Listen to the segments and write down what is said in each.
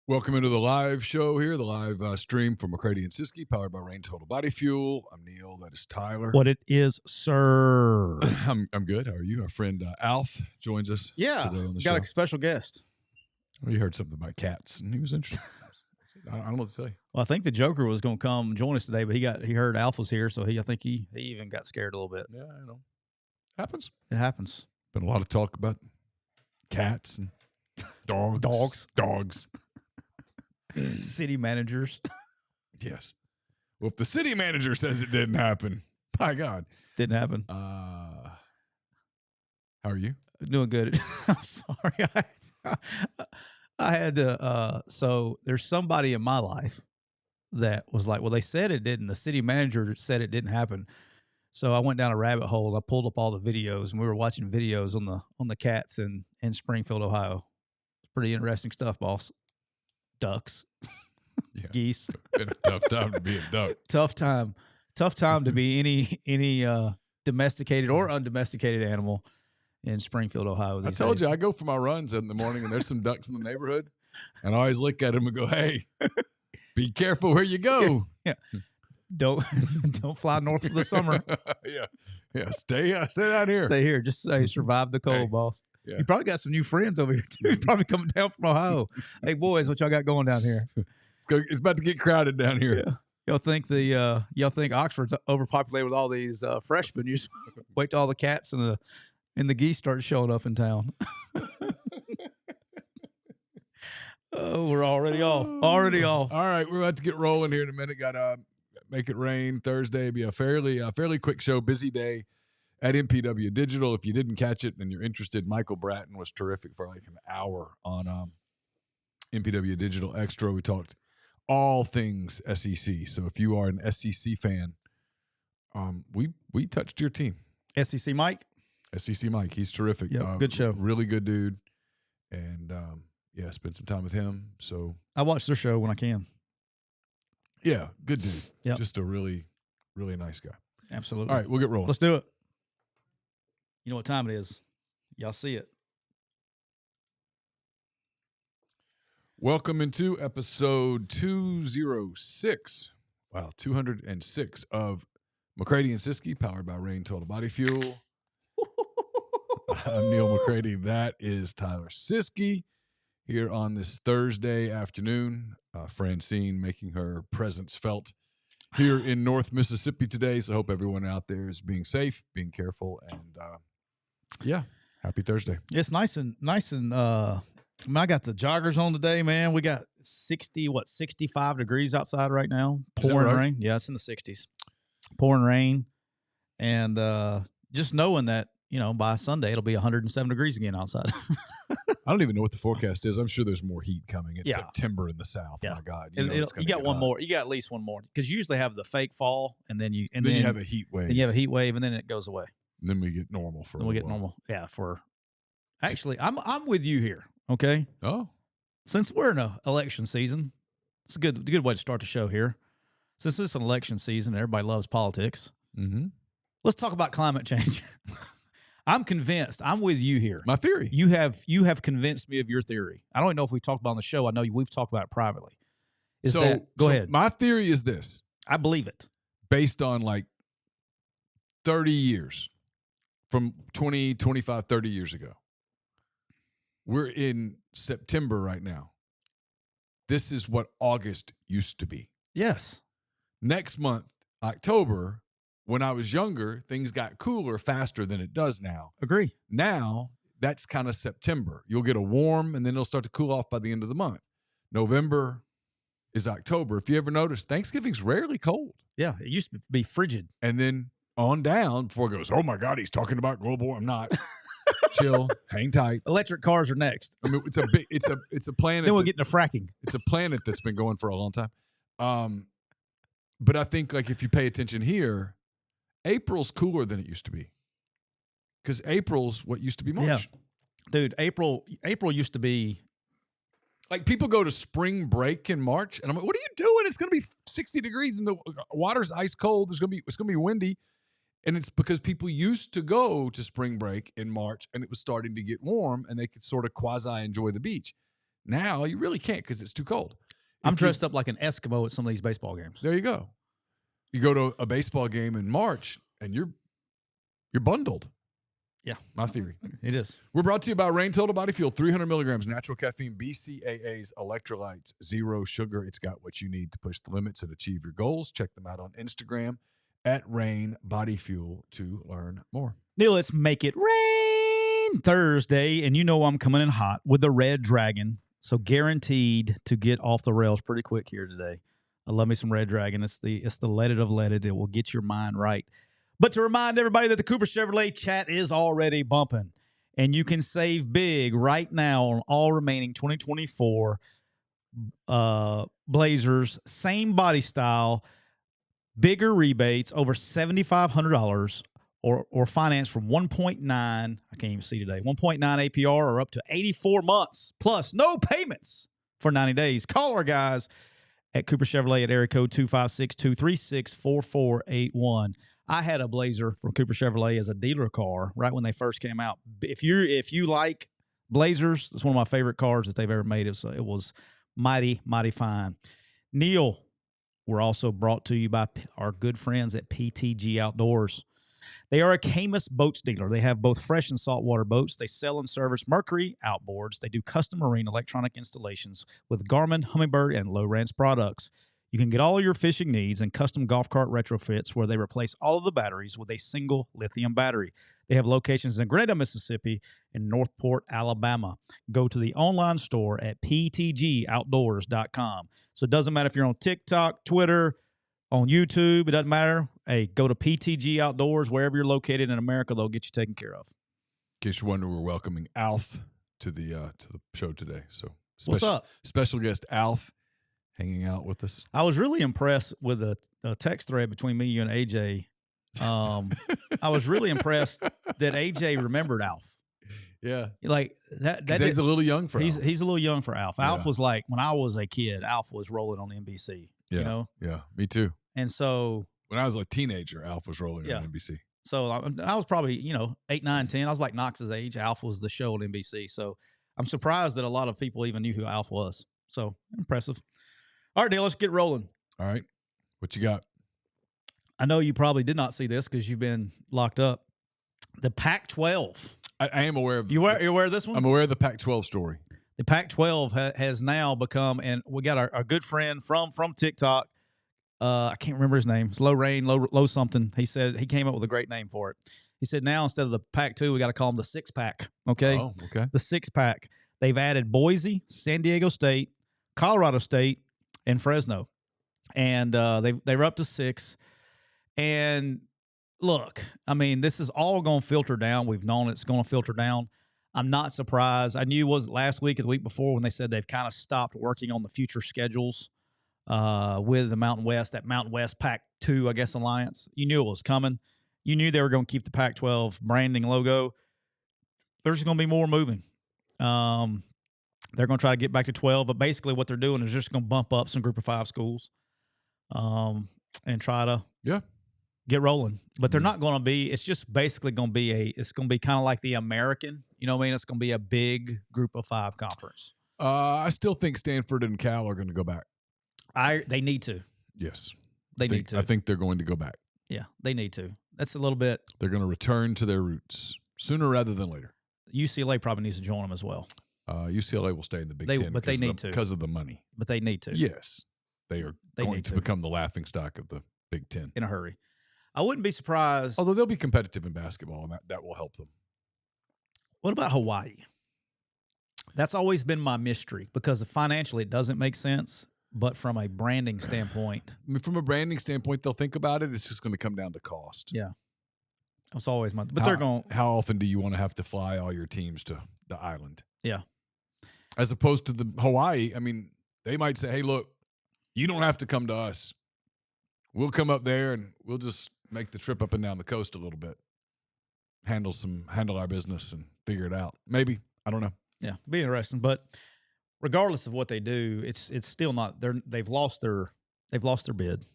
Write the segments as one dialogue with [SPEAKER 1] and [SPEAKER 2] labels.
[SPEAKER 1] Welcome into the live show here, the live stream from McCready and Siskey, powered by Rain Total Body Fuel. I'm Neal. That is Tyler.
[SPEAKER 2] What it is, sir.
[SPEAKER 1] I'm good. How are you? Our friend Alf joins us today on the show.
[SPEAKER 2] Got a special guest.
[SPEAKER 1] Well, you heard something about cats, and he was interested. I don't know what to say.
[SPEAKER 2] Well, I think the Joker was going to come join us today, but he heard Alf was here, so I think he even got scared a little bit.
[SPEAKER 1] Yeah, I know. Happens.
[SPEAKER 2] It happens.
[SPEAKER 1] Been a lot of talk about cats and dogs.
[SPEAKER 2] City managers.
[SPEAKER 1] Yes. Well, if the city manager says it didn't happen, my God.
[SPEAKER 2] Didn't happen.
[SPEAKER 1] How are you?
[SPEAKER 2] Doing good. I'm sorry. I had to, so there's somebody in my life that was like, well, they said it didn't. The city manager said it didn't happen. So I went down a rabbit hole and I pulled up all the videos, and we were watching videos on the cats in Springfield, Ohio. It's pretty interesting stuff, boss. Ducks, geese.
[SPEAKER 1] Been a tough time to be a duck.
[SPEAKER 2] Tough time to be any domesticated or undomesticated animal in Springfield, Ohio.
[SPEAKER 1] I told you, I go for my runs in the morning, and there's some ducks in the neighborhood, and I always look at them and go, "Hey, be careful where you go.
[SPEAKER 2] Yeah. Don't fly north for the summer.
[SPEAKER 1] yeah. Stay down here.
[SPEAKER 2] Stay here. Just say survive the cold, boss." Yeah. You probably got some new friends over here too. Probably coming down from Ohio. Hey boys, what y'all got going down here?
[SPEAKER 1] It's about to get crowded down here.
[SPEAKER 2] Yeah. Y'all think Oxford's overpopulated with all these freshmen? You just wait till all the cats and the geese start showing up in town. Oh, we're already off.
[SPEAKER 1] All right, we're about to get rolling here in a minute. Got Make It Rain Thursday. Be a fairly quick show. Busy day at MPW Digital. If you didn't catch it and you're interested, Michael Bratton was terrific for like an hour on MPW Digital Extra. We talked all things SEC. So if you are an SEC fan, we touched your team.
[SPEAKER 2] SEC Mike,
[SPEAKER 1] he's terrific.
[SPEAKER 2] Yeah, good show.
[SPEAKER 1] Really good dude. And spend some time with him. So
[SPEAKER 2] I watch their show when I can.
[SPEAKER 1] Yeah, good dude.
[SPEAKER 2] Yep.
[SPEAKER 1] Just a really, really nice guy.
[SPEAKER 2] Absolutely.
[SPEAKER 1] All right, we'll get rolling.
[SPEAKER 2] Let's do it. You know what time it is. Y'all see it.
[SPEAKER 1] Welcome into episode 206. Wow, 206 of McCready and Siskey, powered by Rain Total Body Fuel. I'm Neal McCready. That is Tyler Siskey here on this Thursday afternoon. Francine making her presence felt here in North Mississippi today. So I hope everyone out there is being safe, being careful, and happy Thursday.
[SPEAKER 2] It's nice and I got the joggers on today, man. We got 65 degrees outside right now. Pouring rain. Yeah, it's in the 60s. Pouring rain. And just knowing that, by Sunday it'll be 107 degrees again outside.
[SPEAKER 1] I don't even know what the forecast is. I'm sure there's more heat coming. It's September in the South. Yeah. My God.
[SPEAKER 2] You got one more. You got at least one more. Because you usually have the fake fall, and then you
[SPEAKER 1] have a heat wave.
[SPEAKER 2] Then you have a heat wave, and then it goes away.
[SPEAKER 1] And then we get normal for a while.
[SPEAKER 2] Normal. Yeah, actually, I'm with you here, okay?
[SPEAKER 1] Oh.
[SPEAKER 2] Since we're in an election season, it's a good way to start the show here. Since it's an election season, everybody loves politics.
[SPEAKER 1] Mm-hmm.
[SPEAKER 2] Let's talk about climate change. I'm convinced. I'm with you here.
[SPEAKER 1] My theory.
[SPEAKER 2] You have convinced me of your theory. I don't even know if we talked about it on the show. I know we've talked about it privately. Go ahead.
[SPEAKER 1] My theory is this.
[SPEAKER 2] I believe it.
[SPEAKER 1] Based on like 30 years from 20, 25, 30 years ago. We're in September right now. This is what August used to be.
[SPEAKER 2] Yes.
[SPEAKER 1] Next month, October, when I was younger, things got cooler faster than it does now.
[SPEAKER 2] Agree.
[SPEAKER 1] Now, that's kind of September. You'll get a warm, and then it'll start to cool off by the end of the month. November is October. If you ever notice, Thanksgiving's rarely cold.
[SPEAKER 2] Yeah, it used to be frigid.
[SPEAKER 1] And then on down before it goes, oh, my God, he's talking about global. I'm not. Chill. Hang tight.
[SPEAKER 2] Electric cars are next.
[SPEAKER 1] I mean, it's a planet.
[SPEAKER 2] Then we'll get into fracking.
[SPEAKER 1] It's a planet that's been going for a long time. But I think, like, if you pay attention here, April's cooler than it used to be. Because April's what used to be March.
[SPEAKER 2] Yeah. Dude, April used to be.
[SPEAKER 1] Like, people go to spring break in March, and I'm like, what are you doing? It's going to be 60 degrees, and the water's ice cold. It's going to be windy. And it's because people used to go to spring break in March, and it was starting to get warm, and they could sort of quasi enjoy the beach. Now you really can't because it's too cold.
[SPEAKER 2] I'm dressed up like an Eskimo at some of these baseball games.
[SPEAKER 1] There you go. You go to a baseball game in March and you're bundled.
[SPEAKER 2] Yeah.
[SPEAKER 1] My theory.
[SPEAKER 2] It is.
[SPEAKER 1] We're brought to you by Rain Total Body Fuel, 300 milligrams, natural caffeine, BCAAs, electrolytes, zero sugar. It's got what you need to push the limits and achieve your goals. Check them out on Instagram at Rain Body Fuel to learn more.
[SPEAKER 2] Neal, let's make it rain Thursday, and you know I'm coming in hot with the Red Dragon, so guaranteed to get off the rails pretty quick here today. I love me some Red Dragon. It's the let it of let it. It will get your mind right. But to remind everybody that the Cooper Chevrolet chat is already bumping, and you can save big right now on all remaining 2024 Blazers, same body style, bigger rebates, over $7,500, or finance from 1.9, I can't even see today, 1.9 APR or up to 84 months, plus no payments for 90 days. Call our guys at Cooper Chevrolet at area code 256-236-4481. I had a Blazer from Cooper Chevrolet as a dealer car right when they first came out. If you like Blazers, it's one of my favorite cars that they've ever made. It was mighty, mighty fine. Neal, we're also brought to you by our good friends at PTG Outdoors. They are a Caymas boats dealer. They have both fresh and saltwater boats. They sell and service Mercury outboards. They do custom marine electronic installations with Garmin, Humminbird, and Lowrance products. You can get all your fishing needs and custom golf cart retrofits where they replace all of the batteries with a single lithium battery. They have locations in Grenada, Mississippi, and Northport, Alabama. Go to the online store at ptgoutdoors.com. So it doesn't matter if you're on TikTok, Twitter, on YouTube, it doesn't matter. Hey, go to PTG Outdoors, wherever you're located in America, they'll get you taken care of.
[SPEAKER 1] In case you wonder, we're welcoming Alf to the show today. So
[SPEAKER 2] what's up?
[SPEAKER 1] Special guest Alf hanging out with us.
[SPEAKER 2] I was really impressed with the text thread between me, you, and AJ. I was really impressed that AJ remembered Alf.
[SPEAKER 1] Yeah,
[SPEAKER 2] like that.
[SPEAKER 1] He's a little young for Alf.
[SPEAKER 2] He's a little young for Alf.
[SPEAKER 1] Yeah.
[SPEAKER 2] Alf was like when I was a kid. Alf was rolling on NBC.
[SPEAKER 1] Yeah,
[SPEAKER 2] you know.
[SPEAKER 1] Yeah, me too.
[SPEAKER 2] And so
[SPEAKER 1] when I was a teenager, Alf was rolling on NBC.
[SPEAKER 2] So I was probably 8, 9, 10. I was like Knox's age. Alf was the show on NBC. So I'm surprised that a lot of people even knew who Alf was. So impressive. All right, Neal, let's get rolling.
[SPEAKER 1] All right, what you got?
[SPEAKER 2] I know you probably did not see this because you've been locked up. The Pac-12.
[SPEAKER 1] I am aware of.
[SPEAKER 2] You're aware of this one?
[SPEAKER 1] I'm aware of the Pac-12 story.
[SPEAKER 2] The Pac-12 has now become, and we got our good friend from TikTok. I can't remember his name. It's Low something. He said he came up with a great name for it. He said now instead of the Pac-2, we got to call them the six-pack. Okay.
[SPEAKER 1] Oh, okay.
[SPEAKER 2] The six-pack. They've added Boise, San Diego State, Colorado State, and Fresno, and they were up to 6. And look, I mean, this is all going to filter down. We've known it's going to filter down. I'm not surprised. I knew it was last week or the week before when they said they've kind of stopped working on the future schedules with the Mountain West, that Mountain West Pac-2, I guess, alliance. You knew it was coming. You knew they were going to keep the Pac-12 branding logo. There's going to be more moving. They're going to try to get back to 12, but basically what they're doing is just going to bump up some Group of 5 schools and try to get rolling. But they're not going to be – it's just basically going to be it's going to be kind of like the American. You know what I mean? It's going to be a big Group of 5 conference.
[SPEAKER 1] I still think Stanford and Cal are going to go back.
[SPEAKER 2] They need to.
[SPEAKER 1] Yes.
[SPEAKER 2] They need to.
[SPEAKER 1] I think they're going to go back.
[SPEAKER 2] Yeah, they need to. That's a little bit.
[SPEAKER 1] They're going to return to their roots sooner rather than later.
[SPEAKER 2] UCLA probably needs to join them as well.
[SPEAKER 1] UCLA will stay in the Big Ten
[SPEAKER 2] but they need to
[SPEAKER 1] because of the money.
[SPEAKER 2] But they need to.
[SPEAKER 1] Yes. They are going to become the laughingstock of the Big Ten.
[SPEAKER 2] In a hurry. I wouldn't be surprised.
[SPEAKER 1] Although they'll be competitive in basketball, and that will help them.
[SPEAKER 2] What about Hawaii? That's always been my mystery because financially it doesn't make sense. But from a branding standpoint.
[SPEAKER 1] I mean, from a branding standpoint, they'll think about it. It's just going to come down to cost.
[SPEAKER 2] Yeah. That's always my – but they're going –
[SPEAKER 1] How often do you want to have to fly all your teams to the island?
[SPEAKER 2] Yeah.
[SPEAKER 1] As opposed to the Hawaii, I mean, they might say, hey, look, you don't have to come to us. We'll come up there and we'll just make the trip up and down the coast a little bit. Handle our business and figure it out. Maybe. I don't know.
[SPEAKER 2] Yeah. Be interesting. But – regardless of what they do, it's still not. They've lost their bid,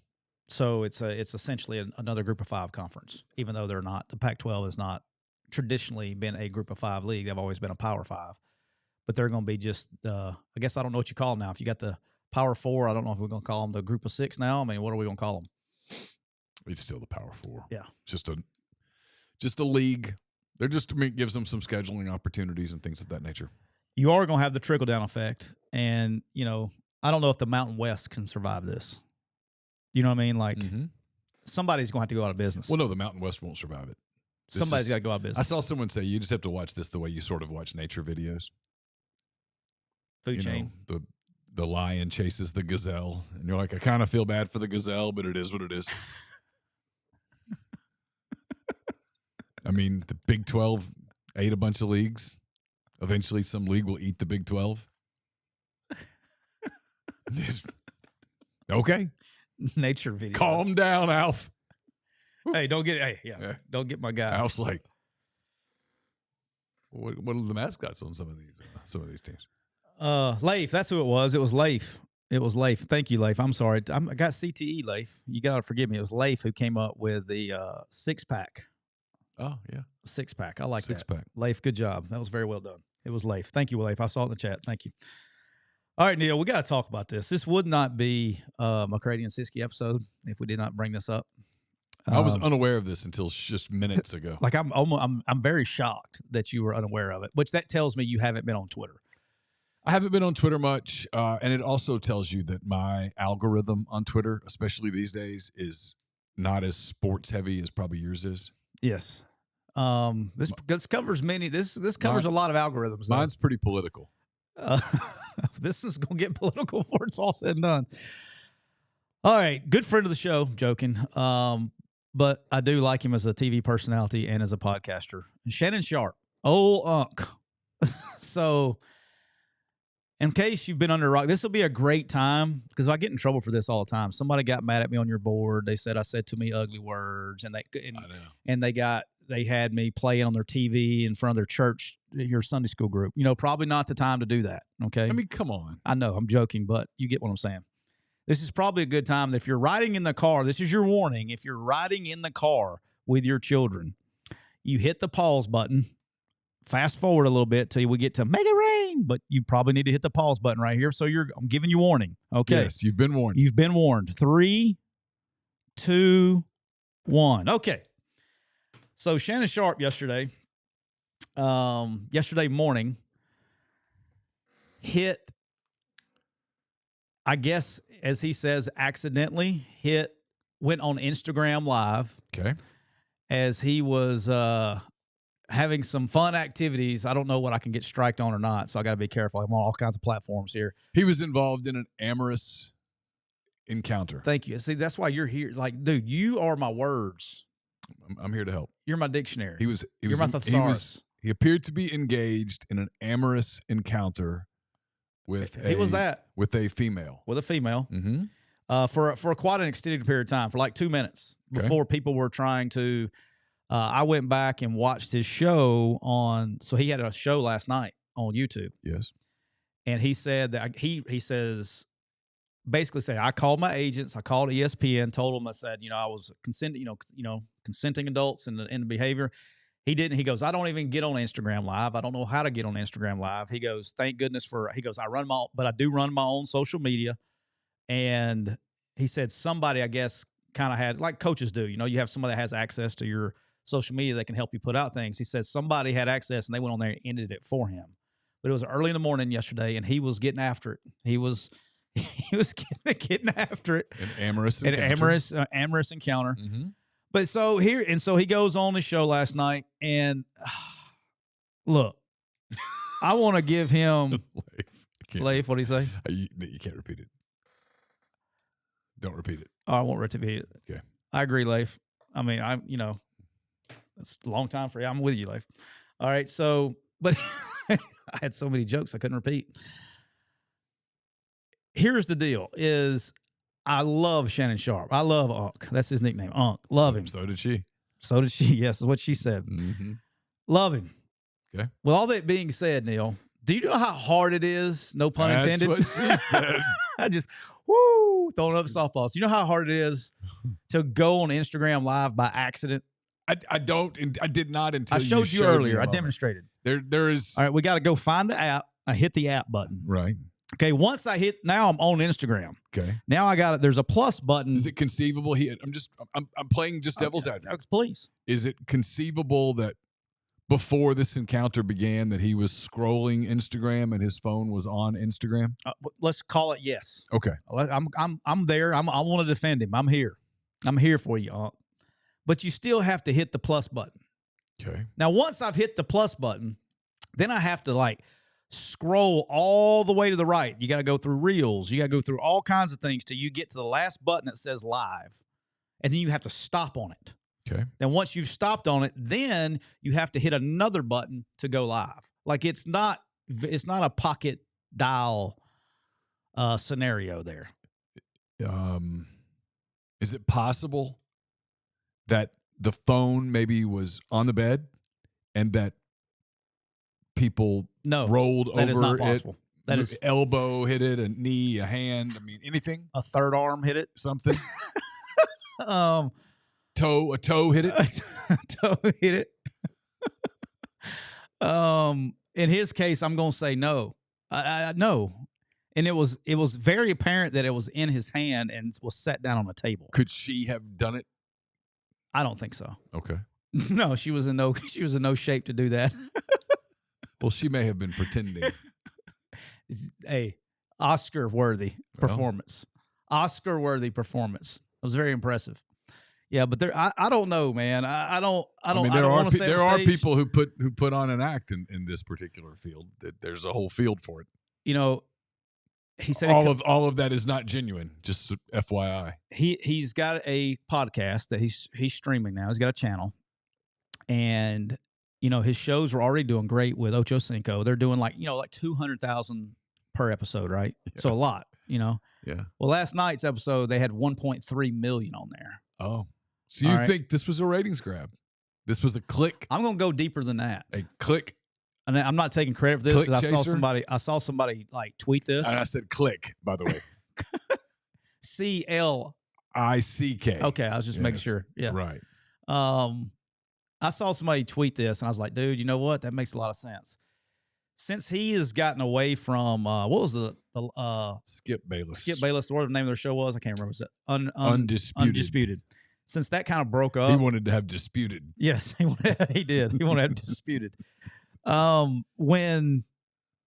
[SPEAKER 2] so it's essentially another Group of 5 conference. Even though they're not, the Pac-12 has not traditionally been a Group of 5 league. They've always been a Power 5. but they're going to be just, I guess I don't know what you call them now. If you got the Power Four, I don't know if we're going to call them the Group of Six now. I mean, what are we going to call them?
[SPEAKER 1] It's still the Power Four.
[SPEAKER 2] Yeah.
[SPEAKER 1] Just a league. They're just, I mean, it gives them some scheduling opportunities and things of that nature.
[SPEAKER 2] You are going to have the trickle-down effect. And, you know, I don't know if the Mountain West can survive this. You know what I mean? Like, somebody's going to have to go out of business.
[SPEAKER 1] Well, no, the Mountain West won't survive it.
[SPEAKER 2] Somebody's got to go out of business.
[SPEAKER 1] I saw someone say you just have to watch this the way you sort of watch nature videos.
[SPEAKER 2] Food chain.
[SPEAKER 1] Know, the lion chases the gazelle, and you're like, I kind of feel bad for the gazelle, but it is what it is. I mean, the Big 12 ate a bunch of leagues. Eventually, some league will eat the Big 12. Okay.
[SPEAKER 2] Nature videos.
[SPEAKER 1] Calm down, Alf.
[SPEAKER 2] Hey, don't get don't get my guy.
[SPEAKER 1] Alf's like, what are the mascots on some of these teams?
[SPEAKER 2] Leif, that's who it was. It was Leif. Thank you, Leif. I'm sorry. I got CTE, Leif. You got to forgive me. It was Leif who came up with the 6-pack.
[SPEAKER 1] Oh, yeah.
[SPEAKER 2] 6-pack. I like that.
[SPEAKER 1] 6-pack.
[SPEAKER 2] Leif, good job. That was very well done. It was Leif. Thank you, Leif. I saw it in the chat. Thank you. All right, Neal, we got to talk about this. This would not be a McCready and Siskey episode if we did not bring this up.
[SPEAKER 1] I was unaware of this until just minutes ago.
[SPEAKER 2] Like I'm very shocked that you were unaware of it, which that tells me you haven't been on Twitter.
[SPEAKER 1] I haven't been on Twitter much, and it also tells you that my algorithm on Twitter, especially these days, is not as sports heavy as probably yours is.
[SPEAKER 2] Yes. This covers many. This covers a lot of algorithms.
[SPEAKER 1] Mine's pretty political.
[SPEAKER 2] This is going to get political before it's all said and done. All right. Good friend of the show, joking. But I do like him as a TV personality and as a podcaster. Shannon Sharpe, old Unc. So, in case you've been under a rock, this will be a great time because I get in trouble for this all the time. Somebody got mad at me on your board. They said I said too many ugly words, and they had me playing on their TV in front of their church, your Sunday school group. You know, probably not the time to do that. Okay.
[SPEAKER 1] I mean, come on.
[SPEAKER 2] I know I'm joking, but you get what I'm saying. This is probably a good time that if you're riding in the car, this is your warning. If you're riding in the car with your children, you hit the pause button, fast forward a little bit till we get to make it rain, but you probably need to hit the pause button right here. So I'm giving you warning. Okay.
[SPEAKER 1] Yes, you've been warned.
[SPEAKER 2] You've been warned. 3, 2, 1. Okay. So Shannon Sharpe yesterday morning hit, I guess, as he says, accidentally went on Instagram Live.
[SPEAKER 1] Okay.
[SPEAKER 2] As he was having some fun activities. I don't know what I can get striked on or not, so I got to be careful. I'm on all kinds of platforms here.
[SPEAKER 1] He was involved in an amorous encounter.
[SPEAKER 2] Thank you. See, that's why you're here. Like, dude, you are my words.
[SPEAKER 1] I'm here to help.
[SPEAKER 2] You're my dictionary.
[SPEAKER 1] You're
[SPEAKER 2] my thesaurus.
[SPEAKER 1] He appeared to be engaged in an amorous encounter with a female.
[SPEAKER 2] With a female.
[SPEAKER 1] Mm-hmm.
[SPEAKER 2] For quite an extended period of time, for like 2 minutes before people were trying to. I went back and watched his show so he had a show last night on YouTube.
[SPEAKER 1] Yes.
[SPEAKER 2] And he said that he says, basically said, I called my agents, I called ESPN, told them, I said, I was consenting adults in the behavior. He didn't. He goes, I don't even get on Instagram Live. I don't know how to get on Instagram Live. He goes, thank goodness he goes, I do run my own social media. And he said somebody, I guess, kind of had, like coaches do, you have somebody that has access to your social media that can help you put out things. He said somebody had access and they went on there and ended it for him. But it was early in the morning yesterday and he was getting after it. He was getting after it.
[SPEAKER 1] An amorous
[SPEAKER 2] encounter.
[SPEAKER 1] Mm-hmm.
[SPEAKER 2] But so he goes on the show last night and look, I want to give him Leif, what do you say?
[SPEAKER 1] You can't repeat it. Don't repeat it.
[SPEAKER 2] Oh, I won't repeat it.
[SPEAKER 1] Okay.
[SPEAKER 2] I agree, Leif. I mean, it's a long time for you. I'm with you, Leif. All right. So, but I had so many jokes I couldn't repeat. Here's the deal is I love Shannon Sharpe. I love Unc. That's his nickname, Unc. Love him.
[SPEAKER 1] So did she.
[SPEAKER 2] Yes, is what she said.
[SPEAKER 1] Mm-hmm.
[SPEAKER 2] Love him.
[SPEAKER 1] Okay.
[SPEAKER 2] With all that being said, Neal, do you know how hard it is? No pun intended.
[SPEAKER 1] That's what she said.
[SPEAKER 2] I just, throwing up softballs. Do you know how hard it is to go on Instagram Live by accident?
[SPEAKER 1] I don't. I did not until
[SPEAKER 2] I showed you earlier. I demonstrated.
[SPEAKER 1] There is.
[SPEAKER 2] All right, we got to go find the app. I hit the app button.
[SPEAKER 1] Right.
[SPEAKER 2] Okay, once I hit, now I'm on Instagram.
[SPEAKER 1] Okay.
[SPEAKER 2] Now I got it. There's a plus button.
[SPEAKER 1] Is it conceivable? I'm playing just devil's advocate.
[SPEAKER 2] Please.
[SPEAKER 1] Is it conceivable that before this encounter began that he was scrolling Instagram and his phone was on Instagram?
[SPEAKER 2] Let's call it yes.
[SPEAKER 1] Okay.
[SPEAKER 2] I'm there. I want to defend him. I'm here. I'm here for you. But you still have to hit the plus button.
[SPEAKER 1] Okay.
[SPEAKER 2] Now, once I've hit the plus button, then I have to scroll all the way to the right. You got to go through Reels. You got to go through all kinds of things till you get to the last button that says live. And then you have to stop on it.
[SPEAKER 1] Okay.
[SPEAKER 2] Then once you've stopped on it, then you have to hit another button to go live. It's not a pocket dial scenario there.
[SPEAKER 1] Is it possible that the phone maybe was on the bed and that people rolled over it?
[SPEAKER 2] That is not possible. That is
[SPEAKER 1] elbow hit it, a knee, a hand. I mean, anything?
[SPEAKER 2] A third arm hit it.
[SPEAKER 1] Something. A toe hit it.
[SPEAKER 2] A toe hit it. In his case, I'm gonna say no. No. And it was very apparent that it was in his hand and was set down on a table.
[SPEAKER 1] Could she have done it?
[SPEAKER 2] I don't think so.
[SPEAKER 1] Okay.
[SPEAKER 2] No, she was in no shape to do that.
[SPEAKER 1] Well, she may have been pretending.
[SPEAKER 2] Hey, Oscar-worthy performance. Oscar-worthy performance. It was very impressive. Yeah, but I don't know, man. I don't
[SPEAKER 1] mean, there are people who put on an act in this particular field. There's a whole field for it.
[SPEAKER 2] You know, he said
[SPEAKER 1] all of that is not genuine. Just FYI.
[SPEAKER 2] He's got a podcast that he's streaming now. He's got a channel, and his shows were already doing great with Ocho Cinco. They're doing like 200,000 per episode, right? Yeah. So a lot, Yeah. Well, last night's episode they had 1.3 million on there.
[SPEAKER 1] Oh, so you think this was a ratings grab? This was a click?
[SPEAKER 2] I'm gonna go deeper than that.
[SPEAKER 1] A click.
[SPEAKER 2] And I'm not taking credit for this because I saw somebody tweet this.
[SPEAKER 1] And I said click, by the way.
[SPEAKER 2] CLICK. Okay, I was just making sure. Yeah.
[SPEAKER 1] Right.
[SPEAKER 2] I saw somebody tweet this and I was like, dude, you know what? That makes a lot of sense. Since he has gotten away from what was the
[SPEAKER 1] Skip Bayless.
[SPEAKER 2] Skip Bayless, what the name of their show was? I can't remember. Was it
[SPEAKER 1] Undisputed.
[SPEAKER 2] Since that kind of broke up.
[SPEAKER 1] He wanted to have disputed.
[SPEAKER 2] Yes, he did. He wanted to have disputed.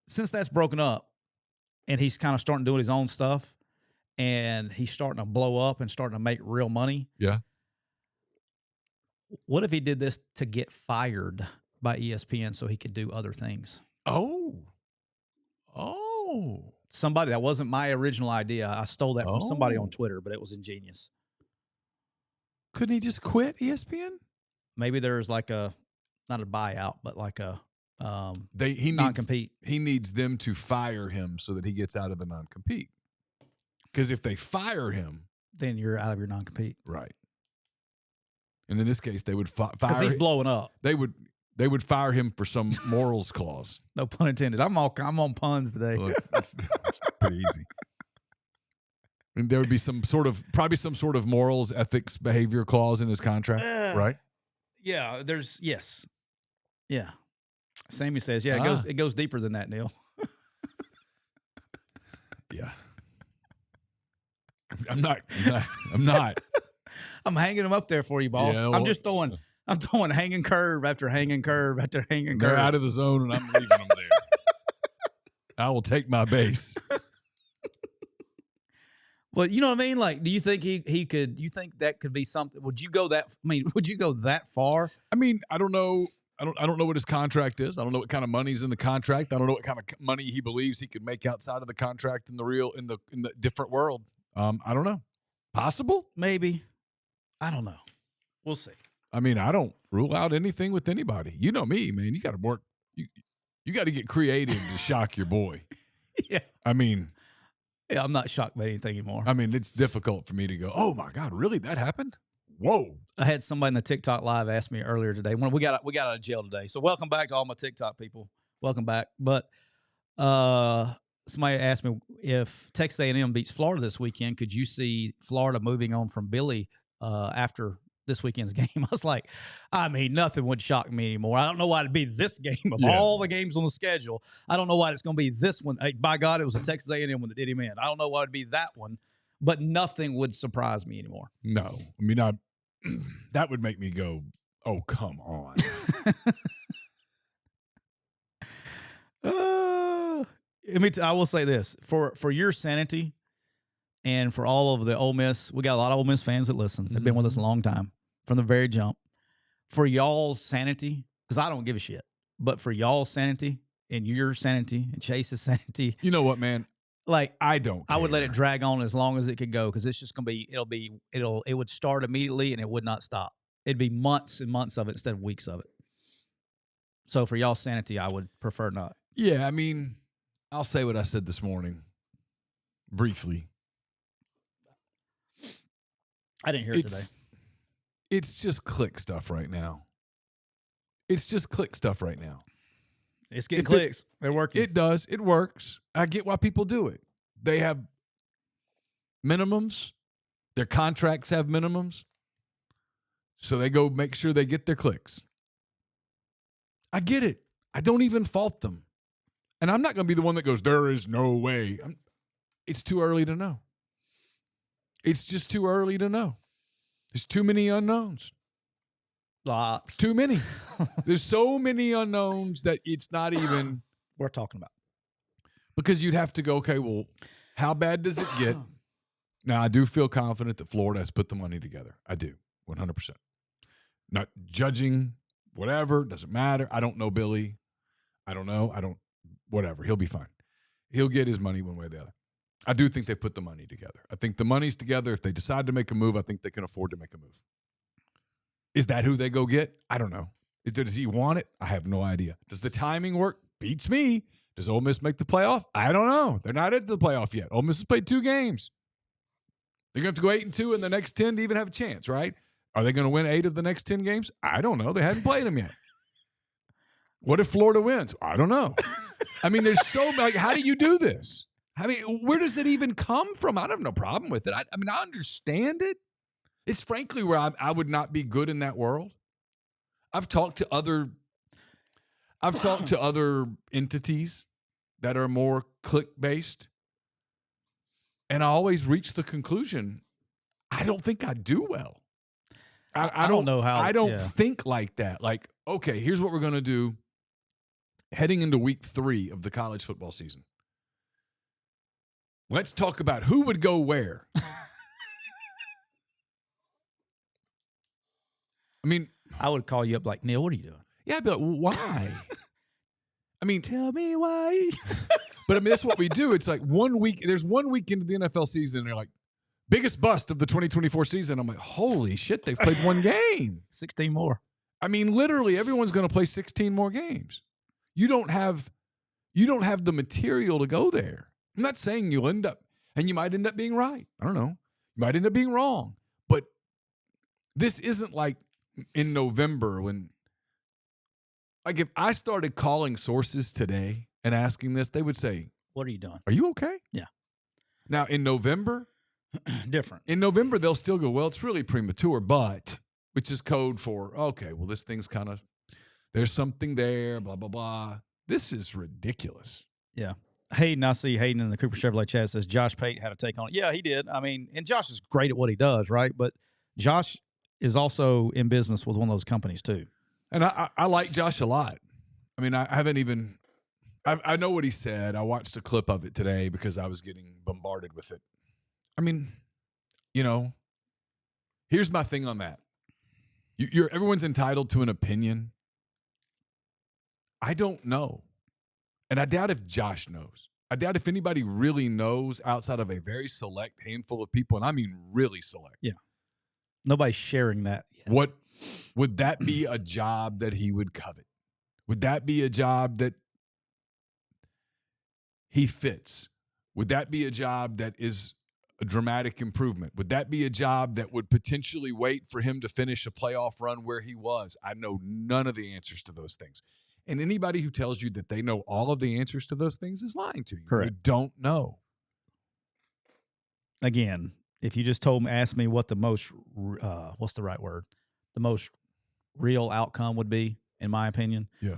[SPEAKER 2] Since that's broken up and he's kind of starting doing his own stuff and he's starting to blow up and starting to make real money.
[SPEAKER 1] Yeah.
[SPEAKER 2] What if he did this to get fired by ESPN so he could do other things?
[SPEAKER 1] Oh.
[SPEAKER 2] Somebody, that wasn't my original idea. I stole that from somebody on Twitter, but it was ingenious.
[SPEAKER 1] Couldn't he just quit ESPN?
[SPEAKER 2] Maybe there's not a buyout, but
[SPEAKER 1] he
[SPEAKER 2] non-compete.
[SPEAKER 1] He needs them to fire him so that he gets out of the non-compete. Because if they fire him,
[SPEAKER 2] then you're out of your non-compete.
[SPEAKER 1] Right. And in this case, they would fire
[SPEAKER 2] because he's blowing up.
[SPEAKER 1] They would fire him for some morals clause.
[SPEAKER 2] No pun intended. I'm on puns today.
[SPEAKER 1] Well, it's pretty easy. And there would be probably some sort of morals, ethics, behavior clause in his contract, right?
[SPEAKER 2] Yeah. Yes. Yeah. Sammy says, yeah, it goes deeper than that, Neal.
[SPEAKER 1] Yeah. I'm not.
[SPEAKER 2] I'm hanging them up there for you, boss. Yeah, well, I'm throwing hanging curve after hanging curve after hanging curve.
[SPEAKER 1] They're out of the zone and I'm leaving them there. I will take my base.
[SPEAKER 2] Well, you know what I mean? Like, do you think he could? You think that could be something? Would you go that far?
[SPEAKER 1] I mean, I don't know. I don't know what his contract is. I don't know what kind of money's in the contract. I don't know what kind of money he believes he could make outside of the contract in the different world. I don't know. Possible?
[SPEAKER 2] Maybe. I don't know. We'll see.
[SPEAKER 1] I mean, I don't rule out anything with anybody. You know me, man. You got to work. You got to get creative to shock your boy.
[SPEAKER 2] Yeah.
[SPEAKER 1] I mean.
[SPEAKER 2] Yeah, I'm not shocked by anything anymore.
[SPEAKER 1] I mean, it's difficult for me to go, oh, my God, really? That happened? Whoa.
[SPEAKER 2] I had somebody in the TikTok live ask me earlier today. When we got out of jail today. So welcome back to all my TikTok people. Welcome back. But somebody asked me if Texas A&M beats Florida this weekend, could you see Florida moving on from Billy after this weekend's game. I was like, I mean, nothing would shock me anymore. I don't know why it'd be this game of all the games on the schedule. I don't know why it's going to be this one. By God, it was a Texas A&M one that did him in. I don't know why it'd be that one, but nothing would surprise me anymore.
[SPEAKER 1] No, I mean, that would make me go, oh, come on.
[SPEAKER 2] I will say this for your sanity and for all of the Ole Miss. We got a lot of Ole Miss fans that listen. They've been with us a long time from the very jump. For y'all's sanity, because I don't give a shit, but for y'all's sanity and your sanity and Chase's sanity.
[SPEAKER 1] You know what, man?
[SPEAKER 2] Like,
[SPEAKER 1] I don't care.
[SPEAKER 2] I would let it drag on as long as it could go, because it's just going to be, it would start immediately and it would not stop. It'd be months and months of it instead of weeks of it. So for y'all's sanity, I would prefer not.
[SPEAKER 1] Yeah, I mean, I'll say what I said this morning briefly.
[SPEAKER 2] I didn't hear it today.
[SPEAKER 1] It's just click stuff right now. It's
[SPEAKER 2] getting clicks. They're working.
[SPEAKER 1] It does. It works. I get why people do it. They have minimums. Their contracts have minimums. So they go make sure they get their clicks. I get it. I don't even fault them. And I'm not going to be the one that goes, there is no way. It's too early to know. It's just too early to know. There's too many unknowns.
[SPEAKER 2] Lots.
[SPEAKER 1] Too many. There's so many unknowns that it's not even
[SPEAKER 2] we're talking about.
[SPEAKER 1] Because you'd have to go, okay, well, how bad does it get? Now, I do feel confident that Florida has put the money together. I do, 100%. Not judging, whatever, doesn't matter. I don't know Billy. I don't know. Whatever. He'll be fine. He'll get his money one way or the other. I do think they've put the money together. I think the money's together. If they decide to make a move, I think they can afford to make a move. Is that who they go get? I don't know. Does he want it? I have no idea. Does the timing work? Beats me. Does Ole Miss make the playoff? I don't know. They're not into the playoff yet. Ole Miss has played 2 games. They're going to have to go 8-2 in the next 10 to even have a chance, right? Are they going to win 8 of the next 10 games? I don't know. They haven't played them yet. What if Florida wins? I don't know. I mean, there's so like, how do you do this? I mean, where does it even come from? I have no problem with it. I mean, I understand it. It's frankly where I would not be good in that world. I've talked to other entities that are more click-based, and I always reach the conclusion, I don't think I do well. I don't know how. I don't think like that. Like, okay, here's what we're going to do heading into week 3 of the college football season. Let's talk about who would go where. I mean,
[SPEAKER 2] I would call you up like, Neal, what are you doing?
[SPEAKER 1] Yeah, I'd be like, why? I mean,
[SPEAKER 2] tell me why.
[SPEAKER 1] But I mean, that's what we do. It's like 1 week. There's 1 week into the NFL season, and they're like, biggest bust of the 2024 season. I'm like, holy shit, they've played 1 game.
[SPEAKER 2] 16 more.
[SPEAKER 1] I mean, literally, everyone's going to play 16 more games. You don't have the material to go there. I'm not saying you'll end up, and you might end up being right. I don't know. You might end up being wrong. But this isn't like in November when, like, if I started calling sources today and asking this, they would say,
[SPEAKER 2] what are you doing?
[SPEAKER 1] Are you okay?
[SPEAKER 2] Yeah.
[SPEAKER 1] Now, in November,
[SPEAKER 2] different.
[SPEAKER 1] In November, they'll still go, well, it's really premature, but, which is code for, okay, well, this thing's kind of, there's something there, blah, blah, blah. This is ridiculous.
[SPEAKER 2] Yeah. Hayden, I see Hayden in the Cooper Chevrolet chat says Josh Pate had a take on it. Yeah, he did. I mean, and Josh is great at what he does, right? But Josh is also in business with one of those companies too.
[SPEAKER 1] And I like Josh a lot. I mean, I haven't even, I know what he said. I watched a clip of it today because I was getting bombarded with it. I mean, you know, here's my thing on that. Everyone's entitled to an opinion. I don't know. And I doubt if Josh knows. I doubt if anybody really knows outside of a very select handful of people, and I mean really select.
[SPEAKER 2] Yeah. Nobody's sharing that yet.
[SPEAKER 1] What would that be a job that he would covet? Would that be a job that he fits? Would that be a job that is a dramatic improvement? Would that be a job that would potentially wait for him to finish a playoff run where he was? I know none of the answers to those things. And anybody who tells you that they know all of the answers to those things is lying to you.
[SPEAKER 2] Correct.
[SPEAKER 1] They don't know.
[SPEAKER 2] Again, if you just asked me what the most, what's the right word? the most real outcome would be, in my opinion.
[SPEAKER 1] Yeah.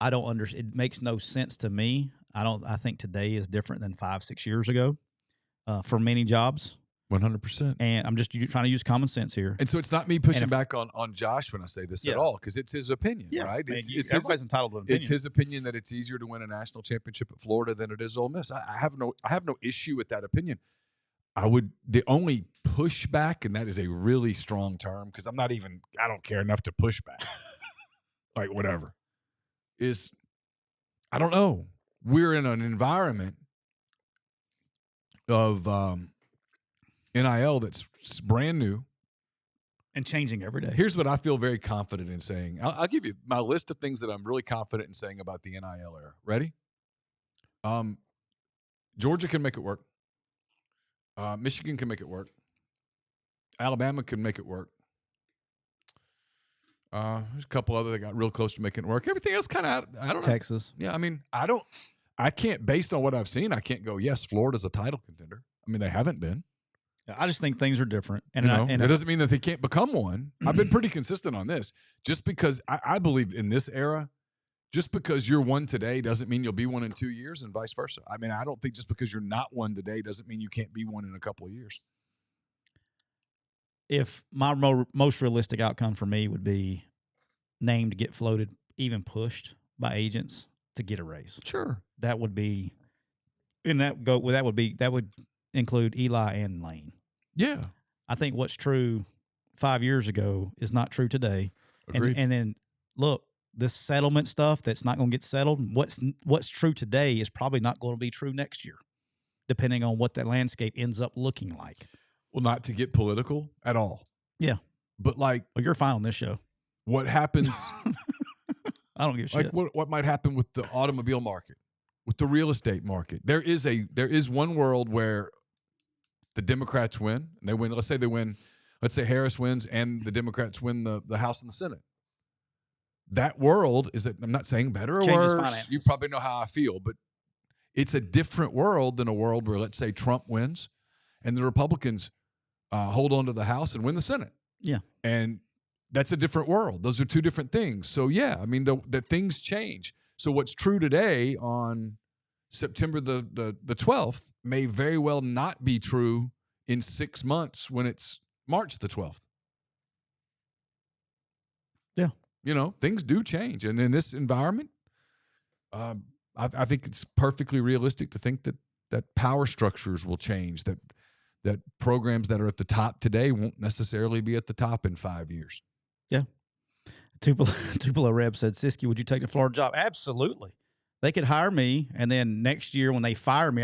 [SPEAKER 2] I don't understand. It makes no sense to me. I think today is different than 5-6 years ago for many jobs.
[SPEAKER 1] 100%.
[SPEAKER 2] And I'm just trying to use common sense here.
[SPEAKER 1] And so it's not me pushing back on Josh when I say this at all, because it's his opinion, right?
[SPEAKER 2] Everybody's entitled to an opinion.
[SPEAKER 1] It's his opinion that it's easier to win a national championship at Florida than it is Ole Miss. I have no issue with that opinion. The only pushback, and that is a really strong term, because I don't care enough to push back. Like whatever. Is I don't know. We're in an environment of NIL that's brand new
[SPEAKER 2] and changing every day.
[SPEAKER 1] Here's what I feel very confident in saying. I'll give you my list of things that I'm really confident in saying about the NIL era. Ready? Georgia can make it work. Michigan can make it work. Alabama can make it work. There's a couple other that got real close to making it work. Everything else kind of, I don't know.
[SPEAKER 2] Texas.
[SPEAKER 1] Yeah, I mean, I can't, based on what I've seen, I can't go, yes, Florida's a title contender. I mean, they haven't been.
[SPEAKER 2] I just think things are different. And,
[SPEAKER 1] it doesn't mean that they can't become one. I've been pretty consistent on this. Just because I believe in this era, just because you're one today doesn't mean you'll be one in 2 years and vice versa. I mean, I don't think just because you're not one today doesn't mean you can't be one in a couple of years.
[SPEAKER 2] If my most realistic outcome for me would be named to get floated, even pushed by agents to get a raise.
[SPEAKER 1] Sure.
[SPEAKER 2] That would be, and that would include Eli and Lane.
[SPEAKER 1] Yeah.
[SPEAKER 2] I think what's true 5 years ago is not true today.
[SPEAKER 1] Agreed.
[SPEAKER 2] And then look, this settlement stuff that's not going to get settled, what's true today is probably not going to be true next year, depending on what that landscape ends up looking like.
[SPEAKER 1] Well, not to get political at all.
[SPEAKER 2] Yeah.
[SPEAKER 1] But like,
[SPEAKER 2] well, you're fine on this show.
[SPEAKER 1] What happens?
[SPEAKER 2] I don't give a shit.
[SPEAKER 1] Like what might happen with the automobile market, with the real estate market. There is one world where the Democrats win, and they win. Let's say Harris wins and the Democrats win the House and the Senate. That world is that, I'm not saying better or
[SPEAKER 2] changes
[SPEAKER 1] worse.
[SPEAKER 2] Finances.
[SPEAKER 1] You probably know how I feel, but it's a different world than a world where, let's say, Trump wins and the Republicans hold on to the House and win the Senate.
[SPEAKER 2] Yeah.
[SPEAKER 1] And that's a different world. Those are two different things. So, yeah, I mean, the things change. So what's true today on September the 12th may very well not be true in 6 months when it's March the 12th.
[SPEAKER 2] Yeah.
[SPEAKER 1] You know, things do change. And in this environment, I think it's perfectly realistic to think that power structures will change, that programs that are at the top today won't necessarily be at the top in 5 years.
[SPEAKER 2] Yeah. Tupelo Reb said, Siskey, would you take the Florida job? Absolutely. They could hire me, and then next year when they fire me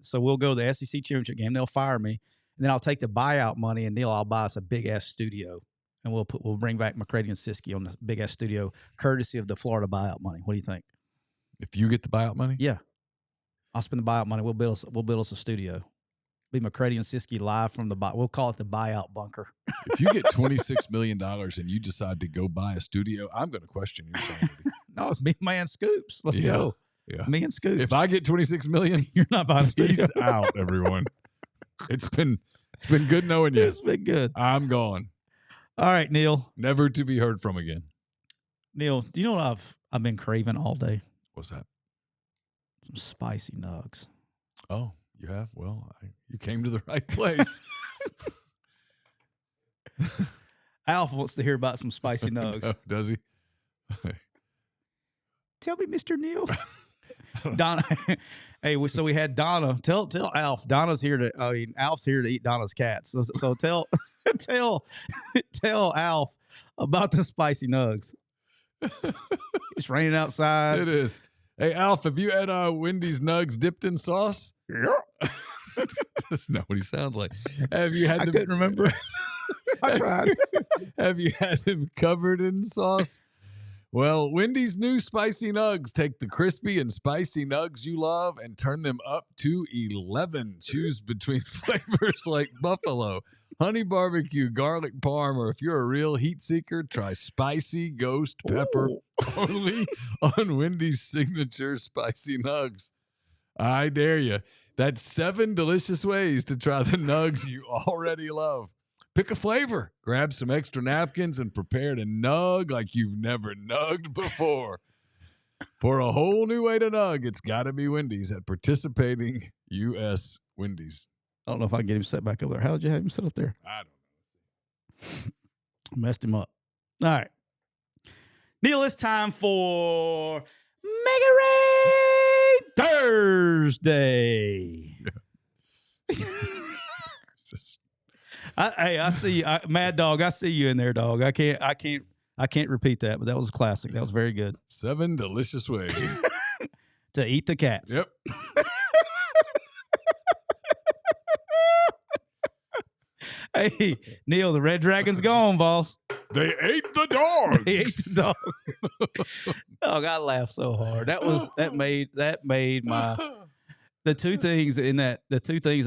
[SPEAKER 2] so we'll go to the SEC championship game, they'll fire me, and then I'll take the buyout money, and Neal, I'll buy us a big-ass studio, and we'll bring back McCready and Siskey on the big-ass studio, courtesy of the Florida buyout money. What do you think?
[SPEAKER 1] If you get the buyout money?
[SPEAKER 2] Yeah. I'll spend the buyout money. We'll build us a studio. Be McCready and Siskey live from we'll call it the buyout bunker.
[SPEAKER 1] If you get $26 million and you decide to go buy a studio, I'm going to question your sanity.
[SPEAKER 2] No, it's me, man, Scoops. Let's go.
[SPEAKER 1] Yeah.
[SPEAKER 2] Me and Scoops.
[SPEAKER 1] If I get $26 million,
[SPEAKER 2] you're not buying a studio.
[SPEAKER 1] Peace out, everyone. It's been good knowing you.
[SPEAKER 2] It's been good.
[SPEAKER 1] I'm gone.
[SPEAKER 2] All right, Neal.
[SPEAKER 1] Never to be heard from again.
[SPEAKER 2] Neal, do you know what I've been craving all day?
[SPEAKER 1] What's that?
[SPEAKER 2] Some spicy nugs.
[SPEAKER 1] Oh, you have? Well, you came to the right place.
[SPEAKER 2] Alf wants to hear about some spicy nugs.
[SPEAKER 1] Does he?
[SPEAKER 2] Tell me, Mr. Neal. Donna. Hey, so we had Donna. Tell Alf. Alf's here to eat Donna's cats. So tell Alf about the spicy nugs. It's raining outside.
[SPEAKER 1] It is. Hey, Alf, have you had Wendy's nugs dipped in sauce?
[SPEAKER 2] Yeah.
[SPEAKER 1] That's not what he sounds like. Have you had
[SPEAKER 2] I couldn't remember. I tried.
[SPEAKER 1] Have you had them covered in sauce? Well, Wendy's new spicy nugs take the crispy and spicy nugs you love and turn them up to 11. Choose between flavors like buffalo, honey barbecue, garlic parm, or if you're a real heat seeker, try spicy ghost pepper.
[SPEAKER 2] Ooh.
[SPEAKER 1] Only on Wendy's signature spicy nugs. I dare you. That's 7 delicious ways to try the nugs you already love. Pick a flavor. Grab some extra napkins and prepare to nug like you've never nugged before. For a whole new way to nug, it's got to be Wendy's at participating U.S. Wendy's.
[SPEAKER 2] I don't know if I can get him set back up there. How did you have him set up there?
[SPEAKER 1] I don't know.
[SPEAKER 2] Messed him up. All right. Neal, it's time for Make It Rain Thursday. I see you, Mad Dog. I see you in there, dog. I can't repeat that, but that was a classic. That was very good.
[SPEAKER 1] 7 delicious ways
[SPEAKER 2] to eat the cats.
[SPEAKER 1] Yep.
[SPEAKER 2] Hey, Neal, the Red Dragon's gone, boss.
[SPEAKER 1] They ate the dog.
[SPEAKER 2] They ate the dog. Dog, I laughed so hard. That made my the two things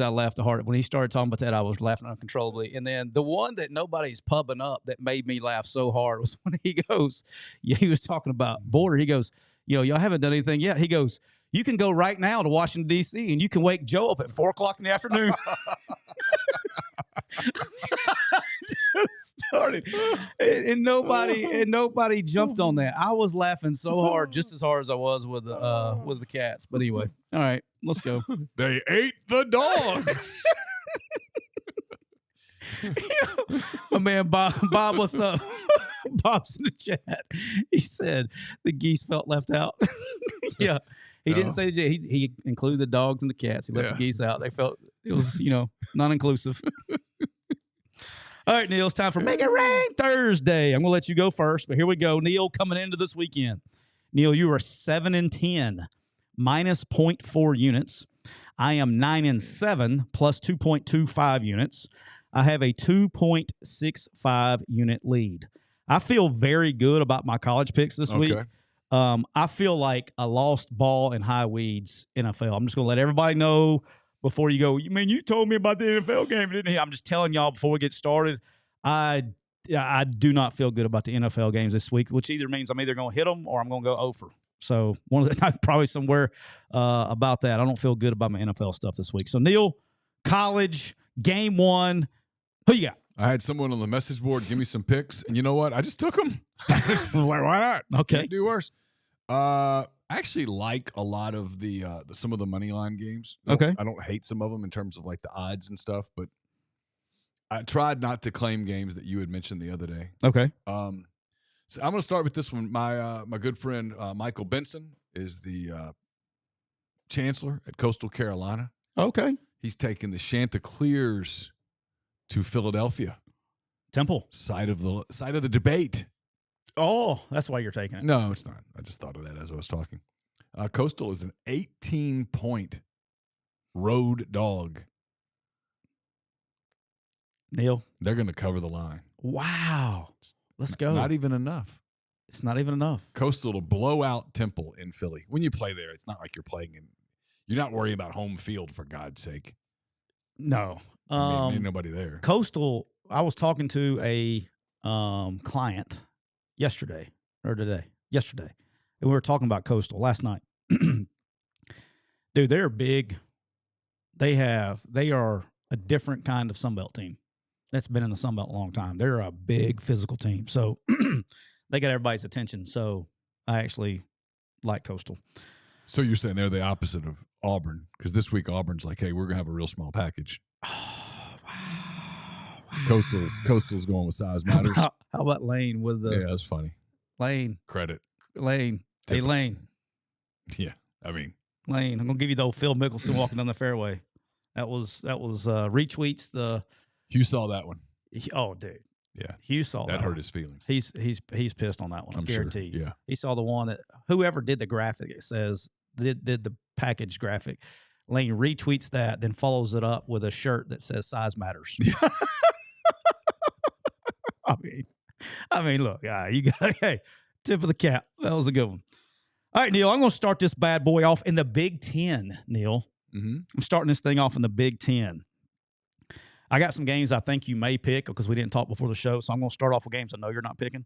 [SPEAKER 2] I laughed the hard when he started talking about that. I was laughing uncontrollably, and then the one that nobody's pubbing up that made me laugh so hard was when he goes, he was talking about border. He goes, y'all haven't done anything yet. He goes, you can go right now to Washington D.C. and you can wake Joe up at 4:00 in the afternoon. Just started, and nobody jumped on that. I was laughing so hard, just as hard as I was with the cats. But anyway, all right, let's go.
[SPEAKER 1] They ate the dogs.
[SPEAKER 2] My man Bob, what's up? Bob's in the chat. He said the geese felt left out. Yeah. He didn't say he included the dogs and the cats. He left the geese out. They felt it was, non-inclusive. All right, Neal, it's time for Make It Rain Thursday. I'm going to let you go first, but here we go. Neal, coming into this weekend. Neal, you are 7-10, minus 0.4 units. I am 9-7, plus 2.25 units. I have a 2.65 unit lead. I feel very good about my college picks this week. I feel like a lost ball in high weeds NFL. I'm just going to let everybody know before you go, you told me about the NFL game, didn't you? I'm just telling y'all before we get started, I do not feel good about the NFL games this week, which either means I'm either going to hit them or I'm going to go over. So probably somewhere about that. I don't feel good about my NFL stuff this week. So, Neal, college, game 1, who you got?
[SPEAKER 1] I had someone on the message board give me some picks, and you know what? I just took them. Why not?
[SPEAKER 2] Okay.
[SPEAKER 1] Can't do worse. I actually like a lot of some of the money line games.
[SPEAKER 2] Okay.
[SPEAKER 1] I don't hate some of them in terms of like the odds and stuff, but I tried not to claim games that you had mentioned the other day.
[SPEAKER 2] Okay.
[SPEAKER 1] So I'm going to start with this one. My good friend Michael Benson is the chancellor at Coastal Carolina.
[SPEAKER 2] Okay.
[SPEAKER 1] He's taking the Chanticleers to Philadelphia.
[SPEAKER 2] Temple.
[SPEAKER 1] Side of the debate.
[SPEAKER 2] Oh, that's why you're taking it.
[SPEAKER 1] No, it's not. I just thought of that as I was talking. Coastal is an 18-point road dog.
[SPEAKER 2] Neal.
[SPEAKER 1] They're going to cover the line.
[SPEAKER 2] Wow. Let's go.
[SPEAKER 1] Not even enough.
[SPEAKER 2] It's not even enough.
[SPEAKER 1] Coastal to blow out Temple in Philly. When you play there, it's not like you're not worrying about home field, for God's sake.
[SPEAKER 2] No.
[SPEAKER 1] Ain't nobody there.
[SPEAKER 2] Coastal, I was talking to a client yesterday, and we were talking about Coastal last night. Dude, they're big. They are a different kind of Sunbelt team that's been in the Sunbelt a long time. They're a big physical team. So they got everybody's attention. So I actually like Coastal.
[SPEAKER 1] So you're saying they're the opposite of Auburn, because this week Auburn's like, hey, we're going to have a real small package.
[SPEAKER 2] Oh, wow.
[SPEAKER 1] Coastal's going with size matters.
[SPEAKER 2] How about Lane with the...
[SPEAKER 1] Yeah, that's funny.
[SPEAKER 2] Lane.
[SPEAKER 1] Credit.
[SPEAKER 2] Lane. Hey, Lane.
[SPEAKER 1] Yeah, I mean.
[SPEAKER 2] Lane. I'm going to give you the old Phil Mickelson walking down the fairway. That was retweets the...
[SPEAKER 1] Hugh saw that one.
[SPEAKER 2] Oh, dude.
[SPEAKER 1] Yeah.
[SPEAKER 2] Hugh saw that.
[SPEAKER 1] That hurt his feelings.
[SPEAKER 2] He's pissed on that one. I guarantee you.
[SPEAKER 1] Yeah.
[SPEAKER 2] He saw the one that whoever did the graphic, it says, did the package graphic. Lane retweets that, then follows it up with a shirt that says size matters. I mean, look, you got, hey, tip of the cap. That was a good one. All right, Neal, I'm going to start this bad boy off in the Big Ten, Neal.
[SPEAKER 1] Mm-hmm.
[SPEAKER 2] I'm starting this thing off in the Big Ten. I got some games I think you may pick because we didn't talk before the show, so I'm going to start off with games I know you're not picking.